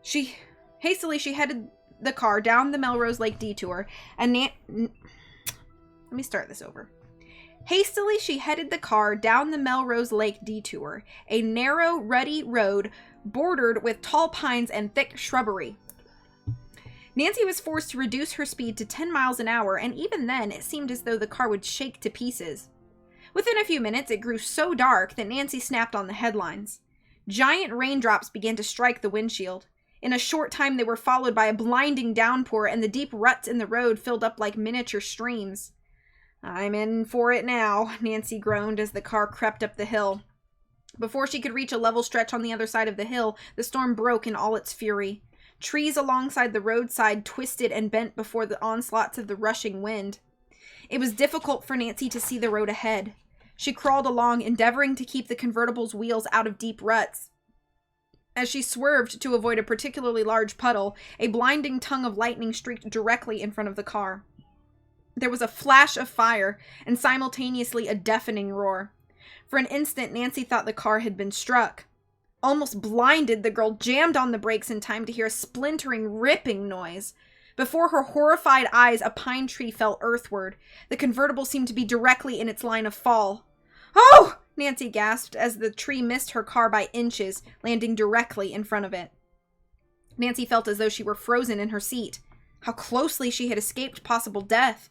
She headed the car down the Melrose Lake detour, and Let me start this over. Hastily, she headed the car down the Melrose Lake detour, a narrow, rutty road bordered with tall pines and thick shrubbery. Nancy was forced to reduce her speed to 10 miles an hour, and even then, it seemed as though the car would shake to pieces. Within a few minutes, it grew so dark that Nancy snapped on the headlines. Giant raindrops began to strike the windshield. In a short time, they were followed by a blinding downpour, and the deep ruts in the road filled up like miniature streams. "I'm in for it now," Nancy groaned as the car crept up the hill. Before she could reach a level stretch on the other side of the hill, the storm broke in all its fury. Trees alongside the roadside twisted and bent before the onslaughts of the rushing wind. It was difficult for Nancy to see the road ahead. She crawled along, endeavoring to keep the convertible's wheels out of deep ruts. As she swerved to avoid a particularly large puddle, a blinding tongue of lightning streaked directly in front of the car. There was a flash of fire, and simultaneously a deafening roar. For an instant, Nancy thought the car had been struck. Almost blinded, the girl jammed on the brakes in time to hear a splintering, ripping noise. Before her horrified eyes, a pine tree fell earthward. The convertible seemed to be directly in its line of fall. "Oh!" Nancy gasped as the tree missed her car by inches, landing directly in front of it. Nancy felt as though she were frozen in her seat. How closely she had escaped possible death.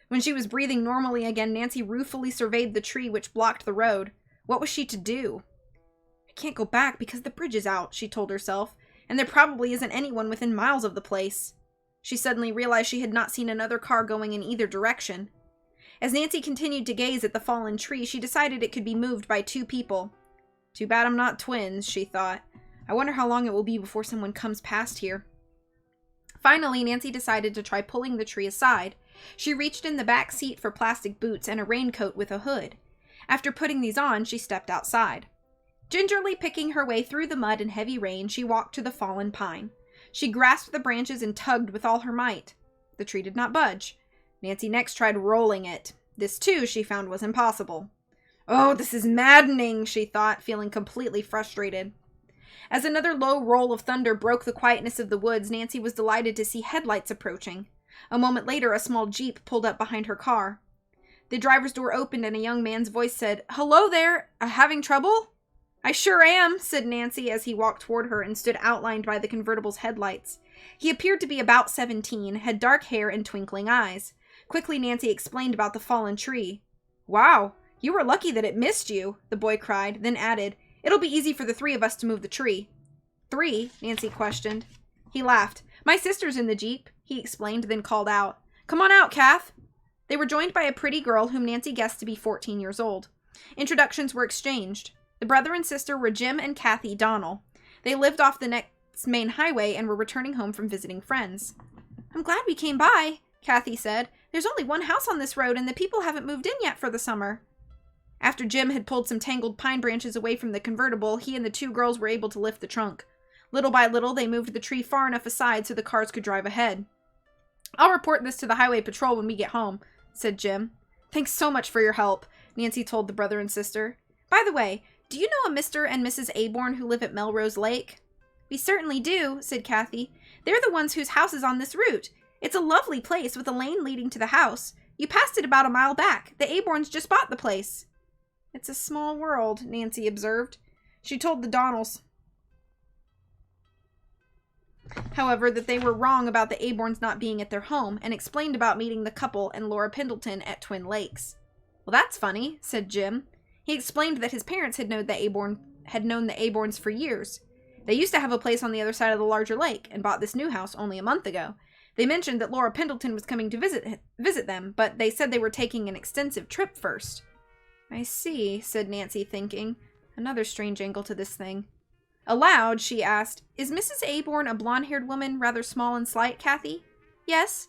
When she was breathing normally again, Nancy ruefully surveyed the tree which blocked the road. What was she to do? "I can't go back because the bridge is out," she told herself, "and there probably isn't anyone within miles of the place." She suddenly realized she had not seen another car going in either direction. As Nancy continued to gaze at the fallen tree, she decided it could be moved by two people. "Too bad I'm not twins," she thought. "I wonder how long it will be before someone comes past here." Finally, Nancy decided to try pulling the tree aside. She reached in the back seat for plastic boots and a raincoat with a hood. After putting these on, she stepped outside. Gingerly picking her way through the mud and heavy rain, she walked to the fallen pine. She grasped the branches and tugged with all her might. The tree did not budge. Nancy next tried rolling it. This, too, she found was impossible. "Oh, this is maddening," she thought, feeling completely frustrated. As another low roll of thunder broke the quietness of the woods, Nancy was delighted to see headlights approaching. A moment later, a small Jeep pulled up behind her car. The driver's door opened and a young man's voice said, "Hello there, having trouble?" "I sure am," said Nancy as he walked toward her and stood outlined by the convertible's headlights. He appeared to be about 17, had dark hair and twinkling eyes. Quickly, Nancy explained about the fallen tree. "Wow, you were lucky that it missed you," the boy cried, then added, "It'll be easy for the three of us to move the tree." "Three?" Nancy questioned. He laughed. "My sister's in the Jeep," he explained, then called out, "Come on out, Kath." They were joined by a pretty girl whom Nancy guessed to be 14 years old. Introductions were exchanged. The brother and sister were Jim and Kathy Donnell. They lived off the next main highway and were returning home from visiting friends. "I'm glad we came by," Kathy said. "There's only one house on this road and the people haven't moved in yet for the summer." After Jim had pulled some tangled pine branches away from the convertible, he and the two girls were able to lift the trunk. Little by little, they moved the tree far enough aside so the cars could drive ahead. "I'll report this to the highway patrol when we get home," said Jim. "Thanks so much for your help," Nancy told the brother and sister. "By the way, do you know a Mr. and Mrs. Aborn who live at Melrose Lake?" "We certainly do," said Kathy. "They're the ones whose house is on this route. It's a lovely place with a lane leading to the house. You passed it about a mile back. The Aborns just bought the place." "It's a small world," Nancy observed. She told the Donnells, however, that they were wrong about the Aborns not being at their home, and explained about meeting the couple and Laura Pendleton at Twin Lakes. "Well, that's funny," said Jim. He explained that his parents had known the Aborns for years. They used to have a place on the other side of the larger lake, and bought this new house only a month ago. They mentioned that Laura Pendleton was coming to visit them, but they said they were taking an extensive trip first. "I see," said Nancy, thinking. Another strange angle to this thing. Aloud, she asked, "Is Mrs. Aborn a blonde-haired woman, rather small and slight, Kathy?" "Yes."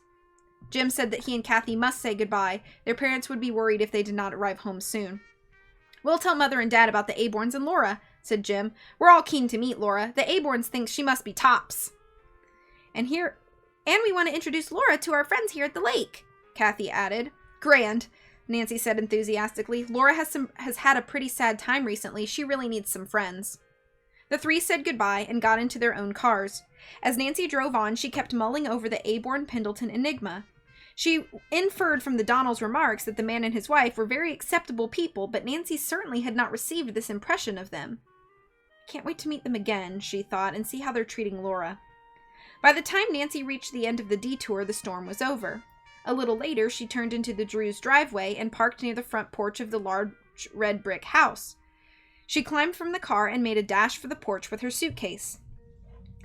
Jim said that he and Kathy must say goodbye. Their parents would be worried if they did not arrive home soon. "We'll tell Mother and Dad about the Aborns and Laura," said Jim. "We're all keen to meet Laura. The Aborns think she must be tops. And we want to introduce Laura to our friends here at the lake," Kathy added. "Grand," Nancy said enthusiastically. "Laura has had a pretty sad time recently. She really needs some friends." The three said goodbye and got into their own cars. As Nancy drove on, she kept mulling over the Aborn-Pendleton enigma. She inferred from the Donnells' remarks that the man and his wife were very acceptable people, but Nancy certainly had not received this impression of them. "Can't wait to meet them again," she thought, "and see how they're treating Laura." By the time Nancy reached the end of the detour, the storm was over. A little later, she turned into the Drews' driveway and parked near the front porch of the large red brick house. She climbed from the car and made a dash for the porch with her suitcase.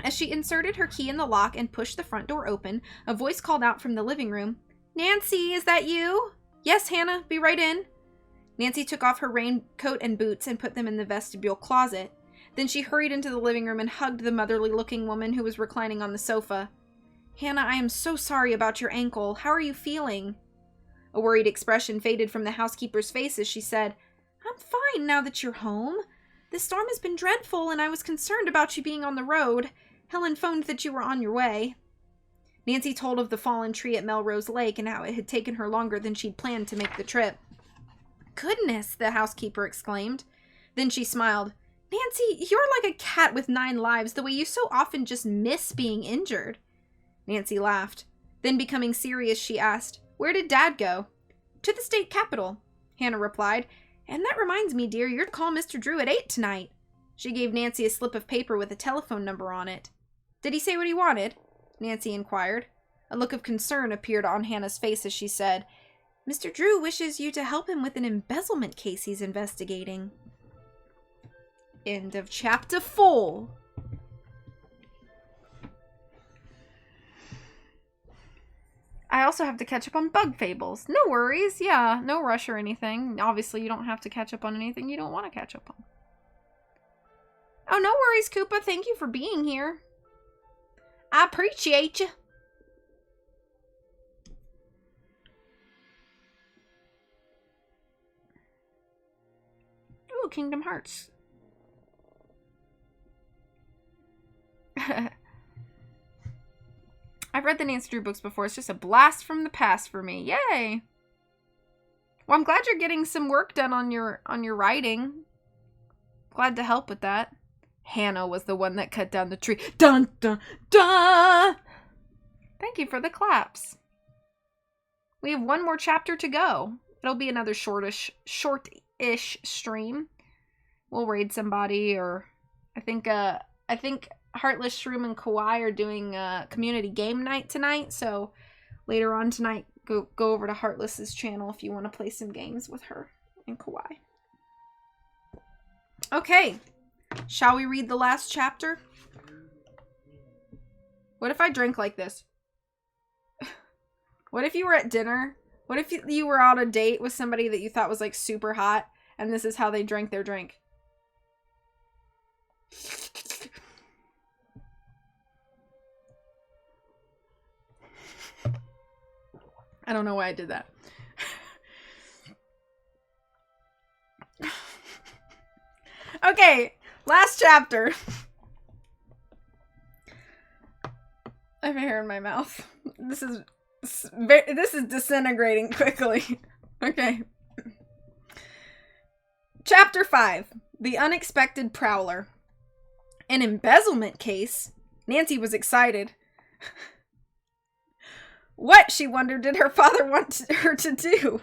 As she inserted her key in the lock and pushed the front door open, a voice called out from the living room, "Nancy, is that you?" "Yes, Hannah, be right in." Nancy took off her raincoat and boots and put them in the vestibule closet. Then she hurried into the living room and hugged the motherly-looking woman who was reclining on the sofa. "Hannah, I am so sorry about your ankle. How are you feeling?" A worried expression faded from the housekeeper's face as she said, "I'm fine now that you're home. The storm has been dreadful, and I was concerned about you being on the road. Helen phoned that you were on your way." Nancy told of the fallen tree at Melrose Lake and how it had taken her longer than she'd planned to make the trip. "Goodness," the housekeeper exclaimed. Then she smiled. "Nancy, you're like a cat with 9 lives, the way you so often just miss being injured." Nancy laughed. Then, becoming serious, she asked, "Where did Dad go?" "To the state capitol," Hannah replied. "And that reminds me, dear, you're to call Mr. Drew at 8 tonight." She gave Nancy a slip of paper with a telephone number on it. "Did he say what he wanted?" Nancy inquired. A look of concern appeared on Hannah's face as she said, "Mr. Drew wishes you to help him with an embezzlement case he's investigating." End of chapter 4. I also have to catch up on Bug Fables. No worries. Yeah, no rush or anything. Obviously, you don't have to catch up on anything you don't want to catch up on. Oh, no worries, Koopa. Thank you for being here. I appreciate you. Ooh, Kingdom Hearts. I've read the Nancy Drew books before. It's just a blast from the past for me. Yay! Well, I'm glad you're getting some work done on your writing. Glad to help with that. Hannah was the one that cut down the tree. Dun, dun, dun! Thank you for the claps. We have one more chapter to go. It'll be another shortish stream. We'll raid somebody, or I think Heartless Shroom and Kawaii are doing a community game night tonight, so later on tonight, go over to Heartless's channel if you want to play some games with her and Kawaii. Okay, shall we read the last chapter? What if I drink like this? What if you were at dinner? What if you were on a date with somebody that you thought was like super hot, and this is how they drank their drink? I don't know why I did that. Okay, last chapter. I have a hair in my mouth. This is disintegrating quickly. Okay. Chapter 5. The Unexpected Prowler. An embezzlement case? Nancy was excited. What, she wondered, did her father want her to do?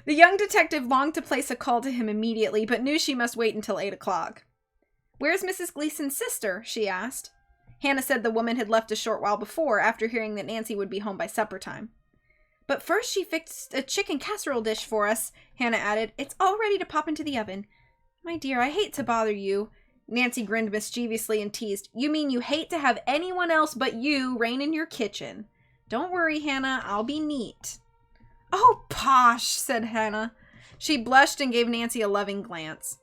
The young detective longed to place a call to him immediately, but knew she must wait until 8 o'clock. "Where's Mrs. Gleason's sister?" she asked. Hannah said the woman had left a short while before, after hearing that Nancy would be home by supper time. "But first she fixed a chicken casserole dish for us," Hannah added. "It's all ready to pop into the oven." "My dear, I hate to bother you." Nancy grinned mischievously and teased. "You mean you hate to have anyone else but you reign in your kitchen. Don't worry, Hannah, I'll be neat." "Oh, posh," said Hannah. She blushed and gave Nancy a loving glance.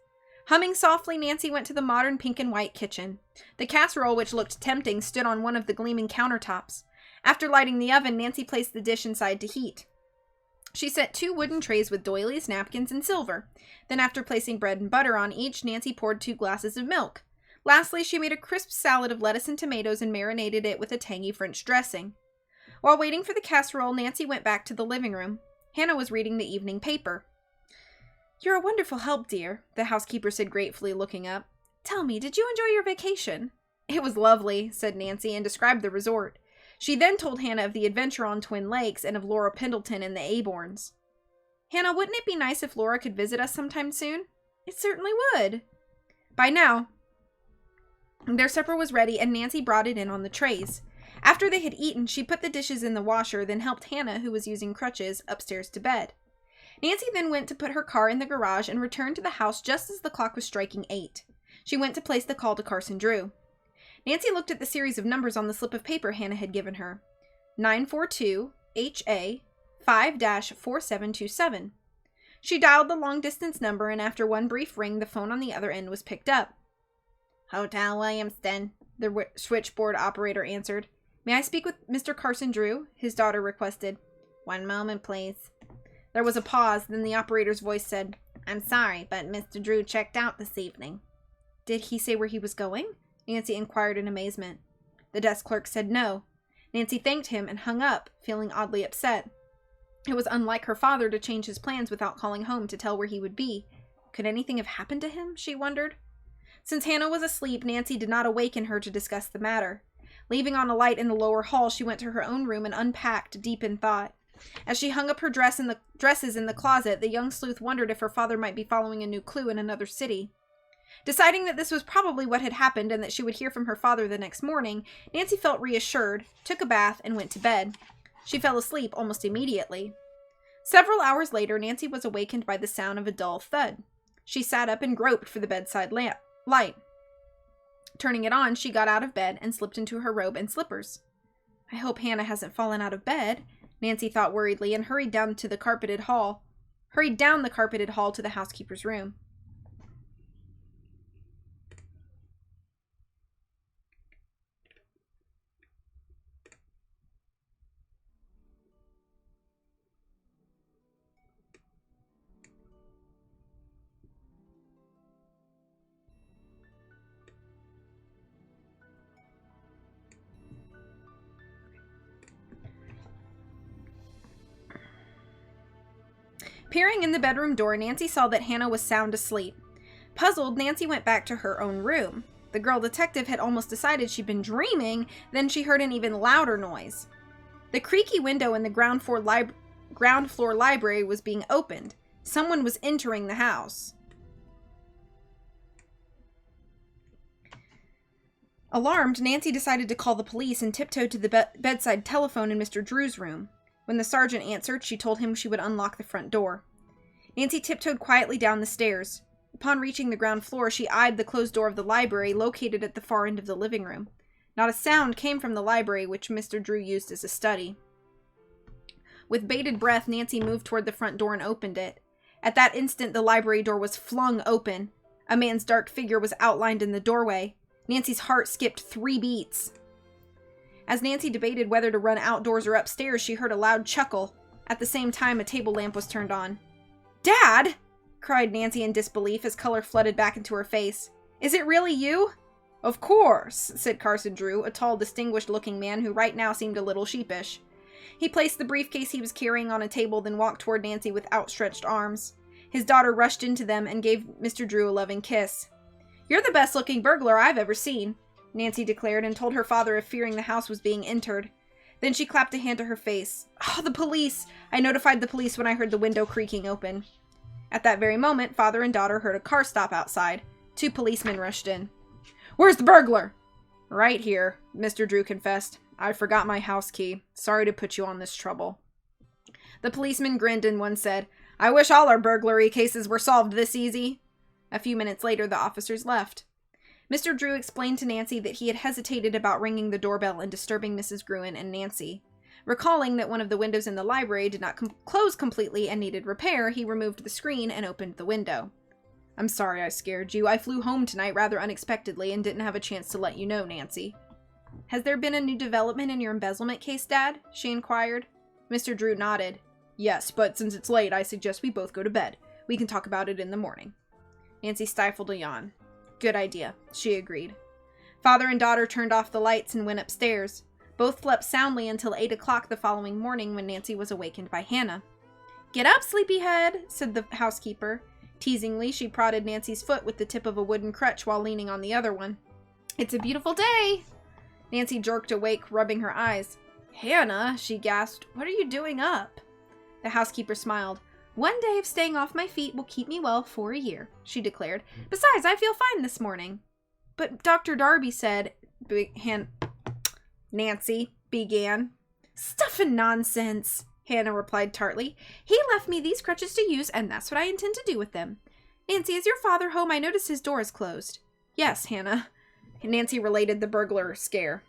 Humming softly, Nancy went to the modern pink and white kitchen. The casserole, which looked tempting, stood on one of the gleaming countertops. After lighting the oven, Nancy placed the dish inside to heat. She set 2 wooden trays with doilies, napkins, and silver. Then, after placing bread and butter on each, Nancy poured 2 glasses of milk. Lastly, she made a crisp salad of lettuce and tomatoes and marinated it with a tangy French dressing. While waiting for the casserole, Nancy went back to the living room. Hannah was reading the evening paper. "You're a wonderful help, dear," the housekeeper said gratefully, looking up. "Tell me, did you enjoy your vacation?" "It was lovely," said Nancy, and described the resort. She then told Hannah of the adventure on Twin Lakes and of Laura Pendleton and the Aborns. "Hannah, wouldn't it be nice if Laura could visit us sometime soon?" "It certainly would." By now, their supper was ready, and Nancy brought it in on the trays. After they had eaten, she put the dishes in the washer, then helped Hannah, who was using crutches, upstairs to bed. Nancy then went to put her car in the garage and returned to the house just as the clock was striking 8. She went to place the call to Carson Drew. Nancy looked at the series of numbers on the slip of paper Hannah had given her. 942 HA 5-4727. She dialed the long-distance number, and after one brief ring, the phone on the other end was picked up. Hotel Williamston, the switchboard operator answered. May I speak with Mr. Carson Drew? His daughter requested. 1 moment, please. There was a pause, then the operator's voice said, I'm sorry, but Mr. Drew checked out this evening. Did he say where he was going? Nancy inquired in amazement. The desk clerk said no. Nancy thanked him and hung up, feeling oddly upset. It was unlike her father to change his plans without calling home to tell where he would be. Could anything have happened to him, she wondered? Since Hannah was asleep, Nancy did not awaken her to discuss the matter. Leaving on a light in the lower hall, she went to her own room and unpacked, deep in thought. As she hung up her dresses in the closet, the young sleuth wondered if her father might be following a new clue in another city. Deciding that this was probably what had happened and that she would hear from her father the next morning, Nancy felt reassured, took a bath, and went to bed. She fell asleep almost immediately. Several hours later, Nancy was awakened by the sound of a dull thud. She sat up and groped for the bedside light. Turning it on, she got out of bed and slipped into her robe and slippers. I hope Hannah hasn't fallen out of bed, Nancy thought worriedly, and hurried down the carpeted hall to the housekeeper's room. Peering in the bedroom door, Nancy saw that Hannah was sound asleep. Puzzled, Nancy went back to her own room. The girl detective had almost decided she'd been dreaming, then she heard an even louder noise. The creaky window in the ground floor library was being opened. Someone was entering the house. Alarmed, Nancy decided to call the police and tiptoed to the bedside telephone in Mr. Drew's room. When the sergeant answered, she told him she would unlock the front door. Nancy tiptoed quietly down the stairs. Upon reaching the ground floor, she eyed the closed door of the library located at the far end of the living room. Not a sound came from the library, which Mr. Drew used as a study. With bated breath, Nancy moved toward the front door and opened it. At that instant, the library door was flung open. A man's dark figure was outlined in the doorway. Nancy's heart skipped 3 beats. As Nancy debated whether to run outdoors or upstairs, she heard a loud chuckle. At the same time, a table lamp was turned on. "Dad!" cried Nancy in disbelief as color flooded back into her face. "Is it really you?" "Of course," said Carson Drew, a tall, distinguished-looking man who right now seemed a little sheepish. He placed the briefcase he was carrying on a table, then walked toward Nancy with outstretched arms. His daughter rushed into them and gave Mr. Drew a loving kiss. "You're the best-looking burglar I've ever seen," Nancy declared, and told her father of fearing the house was being entered. Then she clapped a hand to her face. "Oh, the police! I notified the police when I heard the window creaking open." At that very moment, father and daughter heard a car stop outside. 2 policemen rushed in. "Where's the burglar?" "Right here," Mr. Drew confessed. "I forgot my house key. Sorry to put you on this trouble." The policeman grinned and one said, "I wish all our burglary cases were solved this easy." A few minutes later, the officers left. Mr. Drew explained to Nancy that he had hesitated about ringing the doorbell and disturbing Mrs. Gruen and Nancy. Recalling that one of the windows in the library did not close completely and needed repair, he removed the screen and opened the window. "I'm sorry I scared you. I flew home tonight rather unexpectedly and didn't have a chance to let you know, Nancy." "Has there been a new development in your embezzlement case, Dad?" she inquired. Mr. Drew nodded. "Yes, but since it's late, I suggest we both go to bed. We can talk about it in the morning." Nancy stifled a yawn. "Good idea," she agreed. Father and daughter turned off the lights and went upstairs. Both slept soundly until 8 o'clock the following morning when Nancy was awakened by Hannah. "Get up, sleepyhead," said the housekeeper. Teasingly, she prodded Nancy's foot with the tip of a wooden crutch while leaning on the other one. "It's a beautiful day." Nancy jerked awake, rubbing her eyes. "Hannah," she gasped, "what are you doing up?" The housekeeper smiled. "One day of staying off my feet will keep me well for a year," she declared. "Besides, I feel fine this morning." "But Dr. Darby said..." Nancy began. Stuff and nonsense, Hannah replied tartly. He left me these crutches to use, and that's what I intend to do with them. Nancy, is your father home? I notice his door is closed. Yes, Hannah. Nancy related the burglar scare.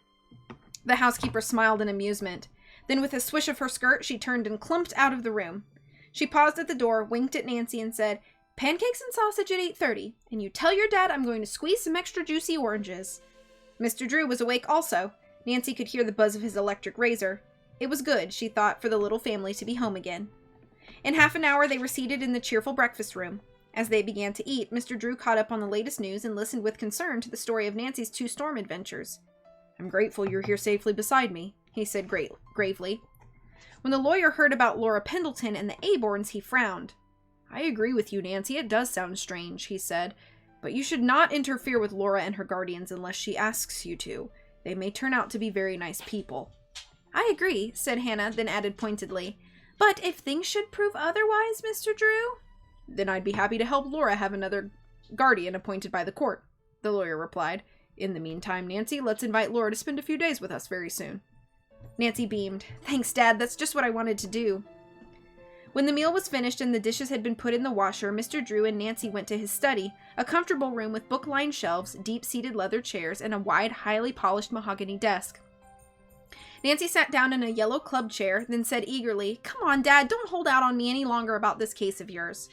The housekeeper smiled in amusement. Then with a swish of her skirt, she turned and clumped out of the room. She paused at the door, winked at Nancy, and said, Pancakes and sausage at 8:30, and you tell your dad I'm going to squeeze some extra juicy oranges. Mr. Drew was awake also. Nancy could hear the buzz of his electric razor. It was good, she thought, for the little family to be home again. In half an hour, they were seated in the cheerful breakfast room. As they began to eat, Mr. Drew caught up on the latest news and listened with concern to the story of Nancy's 2 storm adventures. I'm grateful you're here safely beside me, he said gravely. When the lawyer heard about Laura Pendleton and the Aborns, he frowned. I agree with you, Nancy. It does sound strange, he said. But you should not interfere with Laura and her guardians unless she asks you to. They may turn out to be very nice people. I agree, said Hannah, then added pointedly. But if things should prove otherwise, Mr. Drew? Then I'd be happy to help Laura have another guardian appointed by the court, the lawyer replied. In the meantime, Nancy, let's invite Laura to spend a few days with us very soon. Nancy beamed. Thanks, Dad. That's just what I wanted to do. When the meal was finished and the dishes had been put in the washer, Mr. Drew and Nancy went to his study, a comfortable room with book-lined shelves, deep-seated leather chairs, and a wide, highly polished mahogany desk. Nancy sat down in a yellow club chair, then said eagerly, Come on, Dad, don't hold out on me any longer about this case of yours.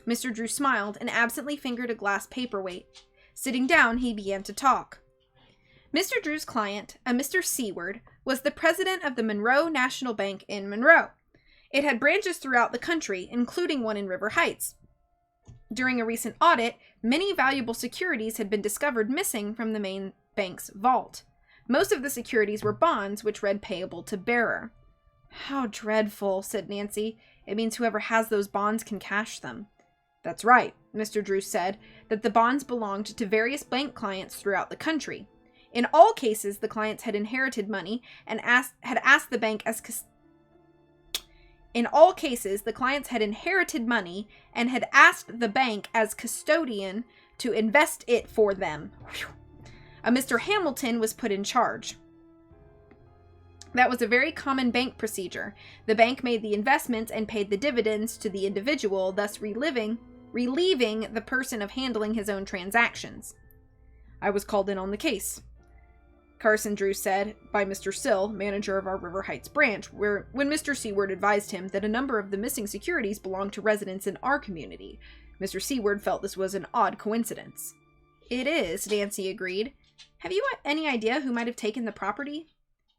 Mr. Drew smiled and absently fingered a glass paperweight. Sitting down, he began to talk. Mr. Drew's client, a Mr. Seward, was the president of the Monroe National Bank in Monroe. It had branches throughout the country, including one in River Heights. During a recent audit, many valuable securities had been discovered missing from the main bank's vault. Most of the securities were bonds, which read payable to bearer. How dreadful, said Nancy. It means whoever has those bonds can cash them. That's right, Mr. Drew said, that the bonds belonged to various bank clients throughout the country. In all cases, the clients had inherited money and had asked the bank as custodian to invest it for them. Whew. A Mr. Hamilton was put in charge. That was a very common bank procedure. The bank made the investments and paid the dividends to the individual, thus relieving the person of handling his own transactions. I was called in on the case, Carson Drew said, by Mr. Sill, manager of our River Heights branch, when Mr. Seward advised him that a number of the missing securities belonged to residents in our community. Mr. Seward felt this was an odd coincidence. It is, Nancy agreed. Have you any idea who might have taken the property?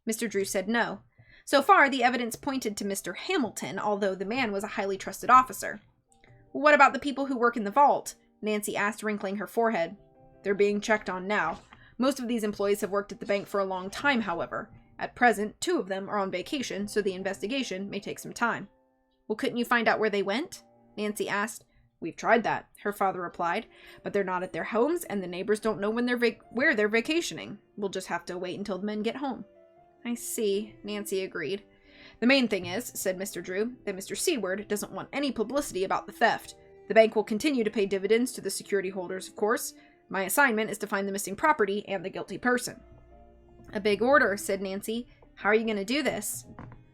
Mr. Drew said no. So far, the evidence pointed to Mr. Hamilton, although the man was a highly trusted officer. What about the people who work in the vault? Nancy asked, wrinkling her forehead. They're being checked on now. Most of these employees have worked at the bank for a long time, however. At present, 2 of them are on vacation, so the investigation may take some time. Well, couldn't you find out where they went? Nancy asked. We've tried that, her father replied, but they're not at their homes, and the neighbors don't know where they're vacationing. We'll just have to wait until the men get home. I see, Nancy agreed. The main thing is, said Mr. Drew, that Mr. Seward doesn't want any publicity about the theft. The bank will continue to pay dividends to the security holders, of course. My assignment is to find the missing property and the guilty person. A big order, said Nancy. How are you going to do this?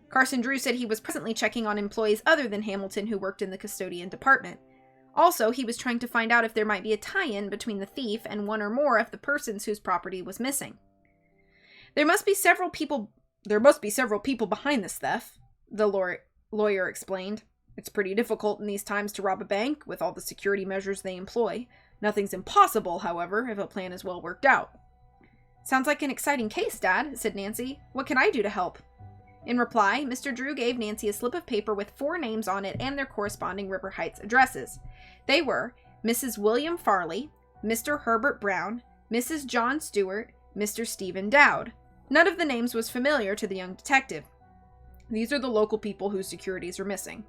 Carson Drew said he was presently checking on employees other than Hamilton who worked in the custodian department. Also, he was trying to find out if there might be a tie-in between the thief and one or more of the persons whose property was missing. There must be several people behind this theft, the lawyer explained. It's pretty difficult in these times to rob a bank with all the security measures they employ. Nothing's impossible, however, if a plan is well worked out. Sounds like an exciting case, Dad, said Nancy. What can I do to help? In reply, Mr. Drew gave Nancy a slip of paper with 4 names on it and their corresponding River Heights addresses. They were Mrs. William Farley, Mr. Herbert Brown, Mrs. John Stewart, Mr. Stephen Dowd. None of the names was familiar to the young detective. These are the local people whose securities are missing,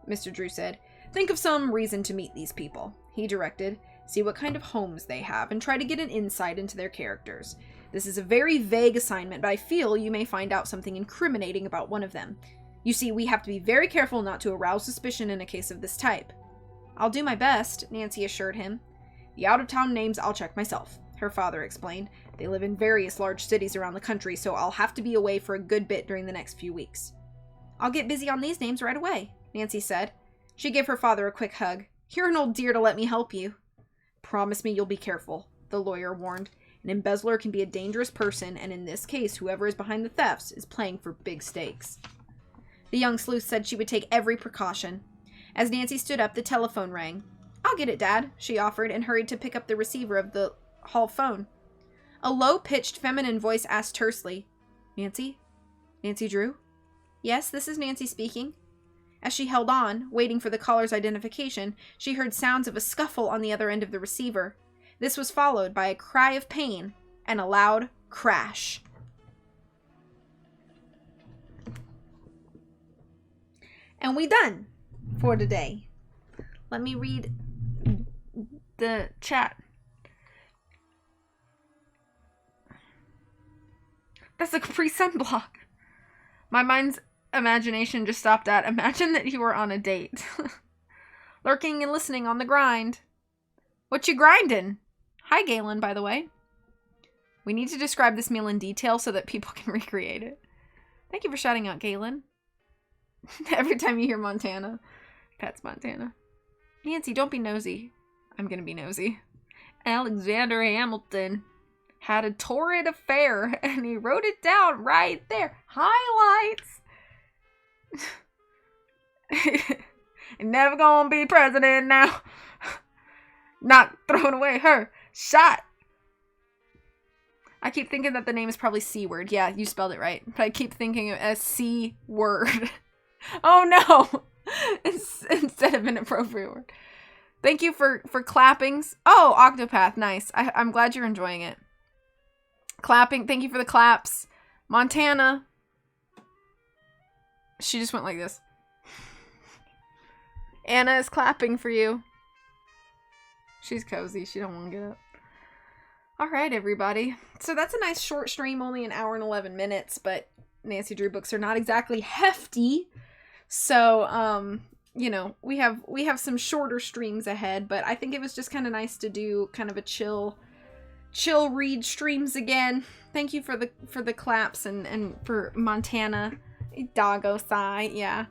Mr. Drew said. Think of some reason to meet these people, he directed. See what kind of homes they have, and try to get an insight into their characters. This is a very vague assignment, but I feel you may find out something incriminating about one of them. You see, we have to be very careful not to arouse suspicion in a case of this type. I'll do my best, Nancy assured him. The out-of-town names I'll check myself. her father explained. They live in various large cities around the country, so I'll have to be away for a good bit during the next few weeks. I'll get busy on these names right away, Nancy said. She gave her father a quick hug. You're an old dear to let me help you. Promise me you'll be careful, the lawyer warned. An embezzler can be a dangerous person, and in this case, whoever is behind the thefts is playing for big stakes. The young sleuth said she would take every precaution. As Nancy stood up, the telephone rang. I'll get it, Dad, she offered, and hurried to pick up the receiver of the hall phone. A low-pitched feminine voice asked tersely, Nancy? Nancy Drew? Yes, this is Nancy speaking. As she held on, waiting for the caller's identification, she heard sounds of a scuffle on the other end of the receiver. This was followed by a cry of pain and a loud crash. And we done for today. Let me read the chat. That's a Capri Sun block. My mind's imagination just stopped at, imagine that you were on a date. Lurking and listening on the grind. What you grinding? Hi, Galen, by the way. We need to describe this meal in detail so that people can recreate it. Thank you for shouting out, Galen. Every time you hear Montana. That's Montana. Nancy, don't be nosy. I'm gonna be nosy. Alexander Hamilton had a torrid affair, and he wrote it down right there. Highlights. Never gonna be president now. Not throwing away her shot. I keep thinking that the name is probably C-word. Yeah, you spelled it right. But I keep thinking of it as C-word. Oh no! Instead of an appropriate word. Thank you for clappings. Oh, Octopath. Nice. I'm glad you're enjoying it. Clapping. Thank you for the claps. Montana. She just went like this. Anna is clapping for you. She's cozy. She don't want to get up. Alright, everybody. So that's a nice short stream, only an hour and 11 minutes, but Nancy Drew books are not exactly hefty. So, you know, we have some shorter streams ahead, but I think it was just kind of nice to do kind of a chill read streams again. Thank you for the claps and for Montana. Doggo sigh, yeah.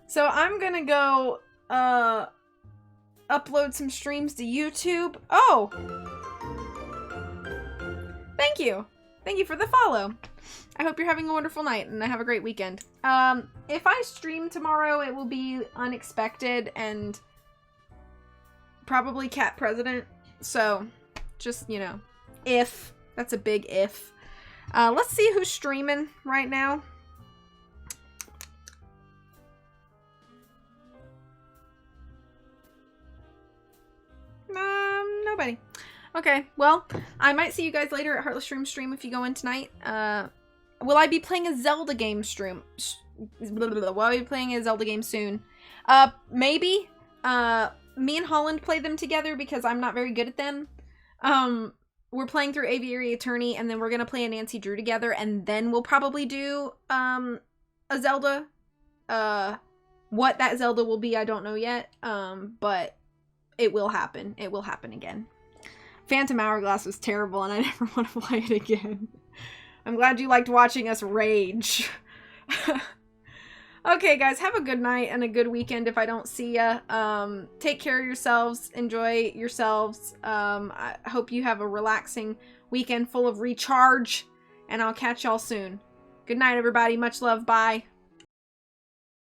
So I'm gonna go upload some streams to YouTube. Oh! Thank you. Thank you for the follow. I hope you're having a wonderful night and have a great weekend. If I stream tomorrow, it will be unexpected and probably Cat President. So, just, you know, if. That's a big if. Let's see who's streaming right now. Nobody. Okay, well, I might see you guys later at Heartless Stream if you go in tonight. Will I be playing a Zelda game will I be playing a Zelda game soon? Maybe. Me and Holland play them together because I'm not very good at them. We're playing through Aviary Attorney, and then we're gonna play a Nancy Drew together, and then we'll probably do, a Zelda. What that Zelda will be, I don't know yet. But it will happen. It will happen again. Phantom Hourglass was terrible, and I never want to play it again. I'm glad you liked watching us rage. Okay, guys, have a good night and a good weekend if I don't see ya. Take care of yourselves. Enjoy yourselves. I hope you have a relaxing weekend full of recharge, and I'll catch y'all soon. Good night, everybody. Much love. Bye.